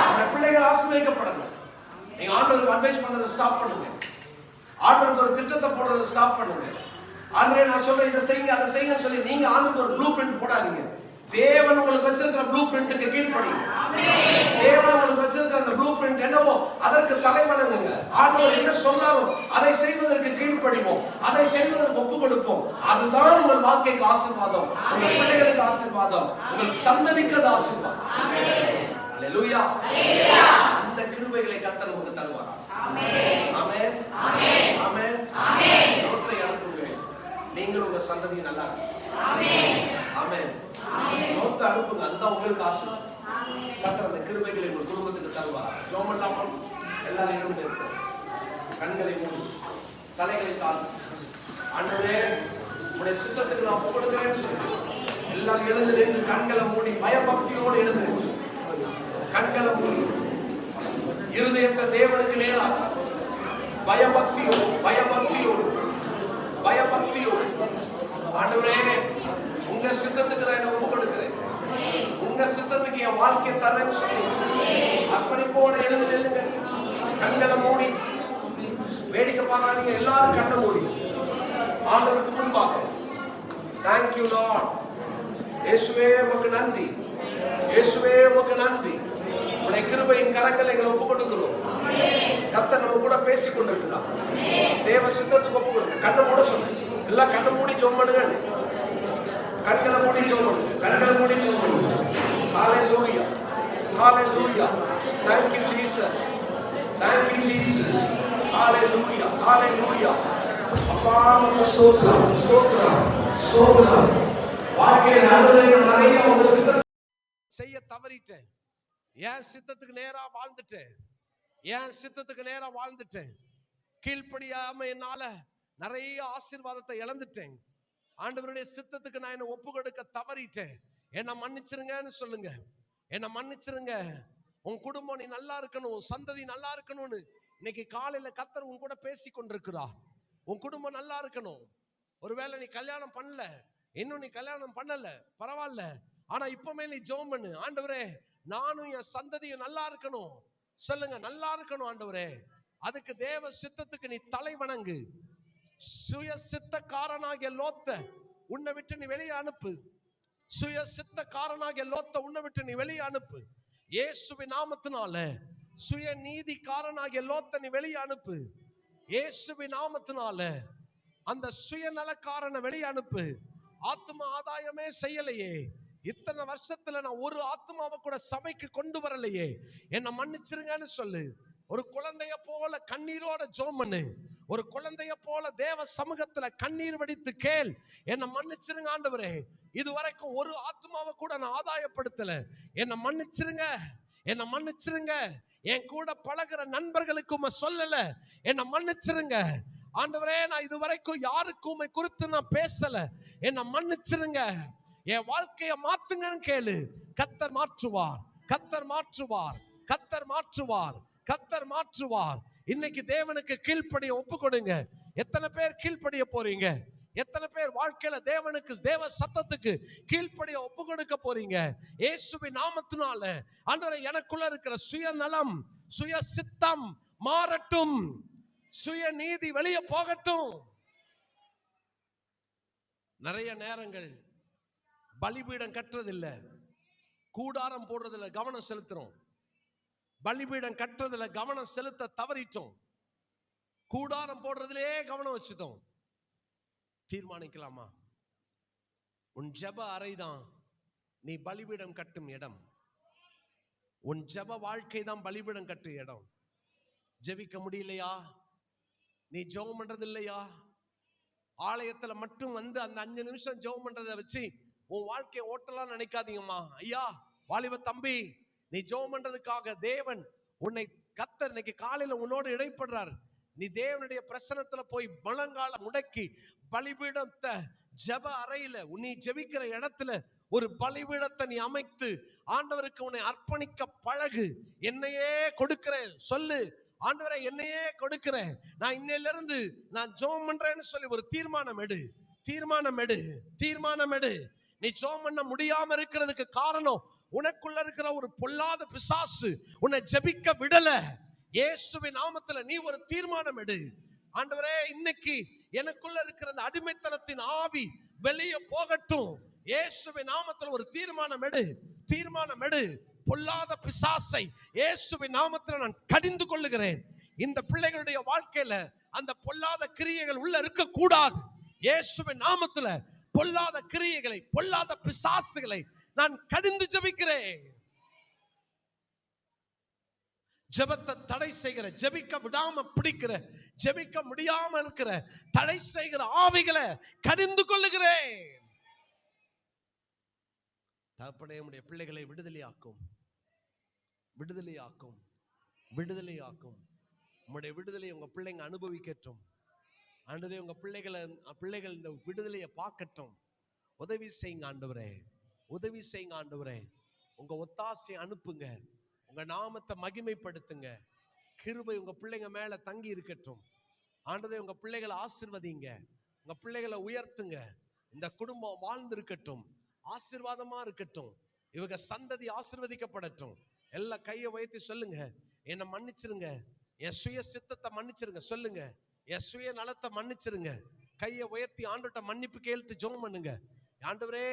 நம்ம பிள்ளைகள் ஆசீர்வதிக்கப்படணும். நீங்க ஆண்டவருக்கு அட்வைஸ் பண்றதை ஸ்டாப் பண்ணுங்க. ஆண்டவருக்கு ஒரு திட்டத்தை போடுறதை ஸ்டாப் பண்ணுங்க. ஆண்டவரே நான் சொல்றேன் இதை செய்யுங்க அதை செய்யுங்கன்னு சொல்லி நீங்க ஆண்டவருக்கு ஒரு ப்ளூ பிரிண்ட் போடாதீங்க. தேவன் உங்களுக்கு வச்சிருக்கிற ப்ளூ பிரிண்ட்டுக்கு கீழ்ப்படிங்க. தேவன் உங்களுக்கு வச்சிருக்கிற அந்த ப்ளூ பிரிண்ட் என்னவோ அதற்கு தலை வணங்குங்க. ஆண்டவர் என்ன சொன்னாரோ அதை செய்வதற்கு கீழ்ப்படிவோம், அதை செய்வதற்கு ஒப்பு கொடுப்போம். அதுதான் உங்கள் வாழ்க்கைக்கு ஆசீர்வாதம், உங்கள் பிள்ளைகளுக்கு ஆசீர்வாதம், உங்கள் சந்ததிக்கு ஆசீர்வாதம். அல்லேலூயா. அந்த கிருபைகளை கர்த்தர் நமக்கு தருவார். ஆமென் ஆமென் ஆமென் ஆமென். நோட்டை அனுப்புங்க, நீங்கள் உங்க சந்ததி நல்லா இருக்கும். ஆமென் ஆமென். நோட்டை அனுப்புங்க, அதுதான் உங்களுக்கு ஆசை. கர்த்தர் அந்த கிருபைகளை உங்க குடும்பத்துக்கு தருவார். ஜெபம் பண்ணலாமா? எல்லாரும் எழுந்து நிற்போம். கண்களை மூடி தலைகளை தாழ்த்தி, ஆண்டவரே உடைய சித்தத்துக்கு நான் ஒப்புக்கொடுக்கிறேன்னு சொல்லி எல்லாம் எழுந்து நின்று கண்களை மூடி பயபக்தியோடு எழுந்து, கண்களை மூடி இருதயத்தை தேவனுக்கு நேராக பயபக்தியோடு பயபக்தியோடு பயபக்தியோடு, ஆண்டவரே உங்க சித்தத்துக்கு நான் என்ன ஒப்புக்கொடுக்கிறேன், உங்க சித்தத்துக்கு என் வாழ்க்கை தரேன்னு சொல்லி அர்ப்பணிப்போடு எழுந்து நில்லுங்க. கண்களை மூடி வேடிக்கை பார்க்காதீங்க, எல்லாரும் கண்ணை மூடி ஆண்டவருக்கு முன்பாக. Thank you Lord. இயேசுவே உமக்கு நன்றி, இயேசுவே உமக்கு நன்றி. உடைய கிருபையின் கரங்களை எங்களை ஒப்புக் கொடுக்கிறோம். கர்த்தர் நம்ம கூட பேசிக் கொண்டிருக்கிறார். தேவ சித்தத்துக்கு ஒப்புக் கொடுங்க. கண்ணை மூட சொல்லுங்க, எல்லாம் கண்ணை மூடி ஜெபம் பண்ணுங்க. கண்களை மூடி ஜெபம் பண்ணுங்க, கண்களை மூடி ஜெபம் பண்ணுங்க. Hallelujah, hallelujah. Thank you Jesus, thank you Jesus. Hallelujah, hallelujah. அப்பா உமக்கு ஸ்தோத்திரம், ஸ்தோத்திரம், ஸ்தோத்திரம். வாழ்க்கையில் ஆண்டவரே நான் நிறைய உங்க சித்தத்தை செய்ய தவறிட்டேன், என் சித்தத்துக்கு நேரா வாழ்ந்துட்டேன், என் சித்தத்துக்கு நேரா வாழ்ந்துட்டேன். கீழ்ப்படியாம என்னால நிறைய ஆசீர்வாதத்தை இழந்துட்டேன். ஆண்டவருடைய சித்தத்துக்கு நான் என்ன ஒப்பு கொடுக்க தவறிட்டேன். என்ன மன்னிச்சிருங்கன்னு சொல்லுங்க, என்ன மன்னிச்சிருங்க. உன் குடும்பம் நீ நல்லா இருக்கணும், உன் சந்ததி நல்லா இருக்கணும்னு இன்னைக்கு காலையில கர்த்தர் உன் கூட பேசி கொண்டிருக்கிறா. உன் குடும்பம் நல்லா இருக்கணும். ஒருவேளை நீ கல்யாணம் பண்ணல, இன்னும் நீ கல்யாணம் பண்ணல, பரவாயில்ல. ஆனா இப்பவுமே நீ ஜெபம் பண்ணு, ஆண்டவரே நானும் என் சந்ததியும் நல்லா இருக்கணும் சொல்லுங்க. நல்லா இருக்கணும் ஆண்டவரே, அதுக்கு தேவ சித்தத்துக்கு நீ தலை வணங்கு. சுய சித்தக்காரனாகிய லோத்த உன்னை விட்டு நீ வெளியே அனுப்பு. சுய சித்தக்காரனாகிய லோத்த உன்னை விட்டு நீ வெளியே அனுப்பு. இயேசுவின் நாமத்தினால சுய நீதிக்காரனாகிய லோத்த நீ வெளியே அனுப்பு. இயேசுவின் நாமத்தினால அந்த சுயநலக்காரனை வெளியே அனுப்பு. ஆத்ம ஆதாயமே செய்யலையே, இத்தனை வருஷத்துல நான் ஒரு ஆத்மாவை கூட சபைக்கு கொண்டு வரலையே, என்ன மன்னிச்சிருங்கன்னு சொல்லு. ஒரு குழந்தைய போல கண்ணீரோட ஜெபம் பண்ணு. ஒரு குழந்தைய போல தேவ சமூகத்துல கண்ணீர் வடித்து கேள், என்ன மன்னிச்சிருங்க ஆண்டவரே, இதுவரைக்கும் ஒரு ஆத்மாவை கூட நான் ஆதாயப்படுத்தல, என்ன மன்னிச்சிருங்க, என்ன மன்னிச்சிருங்க. என் கூட பழகிற நண்பர்களுக்கு சொல்லல, என்ன மன்னிச்சிருங்க ஆண்டவரே. நான் இதுவரைக்கும் யாருக்கும் உம்மை குறித்து நான் பேசல, என்ன மன்னிச்சிருங்க. என் வாழ்க்கையை மாத்துங்கன்னு கேளு. கர்த்தர் மாற்றுவார், கர்த்தர் மாற்றுவார், கர்த்தர் மாற்றுவார், கர்த்தர் மாற்றுவார். இன்னைக்கு தேவனுக்கு கீழ்ப்படிய ஒப்பு கொடுங்க. எத்தனை பேர் கீழ்ப்படிய போறீங்க? எத்தனை பேர் வாழ்க்கையில தேவனுக்கு தேவ சத்தத்துக்கு கீழ்ப்படிய ஒப்பு கொடுக்க போறீங்க? இயேசுவின் நாமத்தினால ஆண்டவரே எனக்குள்ள இருக்கிற சுயநலம், சுய சித்தம் மாறட்டும், சுய நீதி வெளியே போகட்டும். நிறைய நேரங்கள் பலிபீடம் கட்டுறதில்ல, கூடாரம் போடுறதுல கவனம் செலுத்துறோம். பலிபீடம் கட்டுறதுல கவனம் செலுத்த தவறிட்டோம். கூடாரம் போடுறதுலே கவனம் வச்சுட்டோம். தீர்மானிக்கலாமா? உன் ஜெப அறைதான் நீ பலிபீடம் கட்டும் இடம். உன் ஜெப வாழ்க்கை தான் பலிபீடம் கட்டும் இடம். ஜெபிக்க முடியலையா? நீ ஜெபம் பண்றது இல்லையா? ஆலயத்துல மட்டும் வந்து அந்த 5 நிமிஷம் ஜெபம் பண்றதை வச்சு உன் வாழ்க்கையை ஓட்டலாம் நினைக்காதீங்கம்மா. ஐயா வாலிப தம்பி, நீ ஜெபம் பண்றதுக்காக தேவன் உன்னை கர்த்தர் இன்னைக்கு காலையில உன்னோடு இடைப்படுறார். நீ தேவனுடைய பிரசன்னத்துல போய் முழங்கால முடக்கி பலிபீடத்தை ஜெப அறையில நீ ஜெபிக்கிற இடத்துல ஒரு பலிபீடத்தை நீ அமைத்து ஆண்டவருக்கு உன்னை அர்ப்பணிக்க பழகு. என்னையே கொடுக்கிறேன் சொல்லு. ஆண்டவரே என்னையே கொடுக்கிறேன், நான் இன்னையில இருந்து நான் ஜெபம் பண்றேன்னு சொல்லி ஒரு தீர்மானம் எடு. தீர்மானம் எடு, தீர்மானம் எடு. நீ ஜெபம் பண்ண முடியாம இருக்கிறதுக்கு காரணம் உனக்குள்ள இருக்கிற ஒரு பொல்லாத பிசாசு உன்னை ஜெபிக்க விடல. இயேசுவின் நாமத்துல நீ ஒரு தீர்மானம் எடு. ஆண்டவரே இன்னைக்கு எனக்குள்ள இருக்கிற அந்த அடிமைத்தனத்தின் ஆவி வெளியே போகட்டும். இயேசுவின் நாமத்துல ஒரு தீர்மானம் எடு, தீர்மானம் எடு. பொல்லாத பிசாசை இயேசுவின் நாமத்துல நான் கடிந்து கொள்ளுகிறேன். இந்த பிள்ளைகளுடைய வாழ்க்கையில அந்த பொல்லாத கிரியைகள் உள்ள இருக்க கூடாது. இயேசுவின் நாமத்துல பொல்லாத கிரியைகளை, பொல்லாத பிசாசுகளை நான் கடிந்து ஜெபிக்கிறேன். ஜெபத்தை தடை செய்கிற, ஜெபிக்க விடாம பிடிக்கிற, ஜெபிக்க முடியாம இருக்கிற தடை செய்கிற ஆவிகளை கடிந்து கொள்ளுகிறேன். தகப்பனே, உம்முடைய பிள்ளைகளை விடுதலையாக்கும், விடுதலையாக்கும், விடுதலையாக்கும். உம்முடைய விடுதலை உங்க பிள்ளைங்க அனுபவிக்கட்டும். ஆண்டவரே, உங்க பிள்ளைகள் இந்த விடுதலையை பார்க்கட்டும். உதவி செய்யுங்க ஆண்டவரே, உதவி செய்யுங்க ஆண்டவரே. உங்க ஒத்தாசை அனுப்புங்க, உங்க நாமத்தை மகிமைப்படுத்துங்க. கிருபை உங்க பிள்ளைங்க மேல தங்கி இருக்கட்டும். ஆண்டவரே, உங்க பிள்ளைகளை ஆசீர்வதிங்க, உங்க பிள்ளைகளை உயர்த்துங்க. இந்த குடும்பம் வாழ்ந்து இருக்கட்டும், ஆசீர்வாதமா இருக்கட்டும். இவங்க சந்ததி ஆசீர்வதிக்கப்படட்டும். எல்லாம் கையை வைத்து சொல்லுங்க, என்னை மன்னிச்சிருங்க, என் சுய சித்தத்தை மன்னிச்சிருங்க. சொல்லுங்க, என் சுய நலத்தை மன்னிச்சிருங்க. கையை உயர்த்தி ஆண்டவர்ட்ட மன்னிப்பு கேட்டு ஜெபம் பண்ணுங்க. ஆண்டவரே,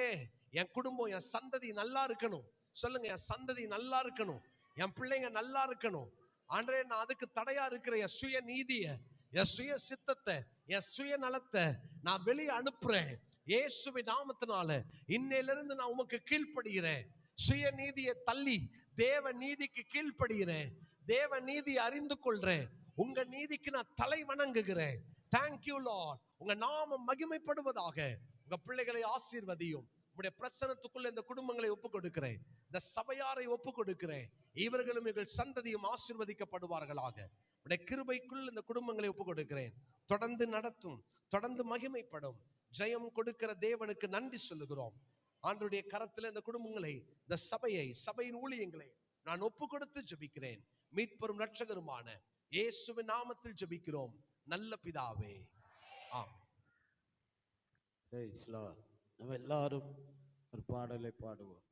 என் குடும்பம், என் சந்ததி நல்லா இருக்கணும். சொல்லுங்க, என் சந்ததி நல்லா இருக்கணும், என் பிள்ளைங்க நல்லா இருக்கணும். ஆண்டவரே, நான் அதுக்கு தடையா இருக்கிற என் சுய நீதியை, என் சுய சித்தத்தை, என் சுய நலத்தை நான் வெளியே அனுப்புறேன். இயேசுவின் நாமத்தினால இன்னையிலிருந்து நான் உமக்கு கீழ்ப்படுகிறேன். சுய நீதியை தள்ளி தேவ நீதிக்கு கீழ்ப்படுகிறேன். தேவ நீதியை அறிந்து கொள்றேன். உங்க நீதிக்கு நான் தலை வணங்குகிறேன். Thank you Lord. உங்க நாமம் மகிமைப்படுவதாக. உங்க பிள்ளைகளை ஆசீர்வதியும். உங்களுடைய பிரசன்னத்துக்குள்ள இந்த குடும்பங்களை ஒப்பு கொடுக்கிறேன், இந்த சபையாரை ஒப்பு கொடுக்கிறேன். இவர்களும் இவர்கள் சந்ததியும் ஆசீர்வதிக்கப்படுவார்களாக. உடைய கிருபைக்குள் இந்த குடும்பங்களை ஒப்பு கொடுக்கிறேன். தொடர்ந்து நடத்தும், தொடர்ந்து மகிமைப்படும். ஜெயம் கொடுக்கிற தேவனுக்கு நன்றி சொல்லுகிறோம். ஆண்டவருடைய கரத்தில் இந்த குடும்பங்களை, இந்த சபையை, சபையின் ஊழியங்களை நான் ஒப்பு கொடுத்து ஜெபிக்கிறேன். மீட்பெரும் இரட்சகருமான இயேசுவின் நாமத்தில் ஜெபிக்கிறோம் நல்ல பிதாவே, ஆமென். நம்ம எல்லாரும் ஒரு பாடலை பாடுவோம்.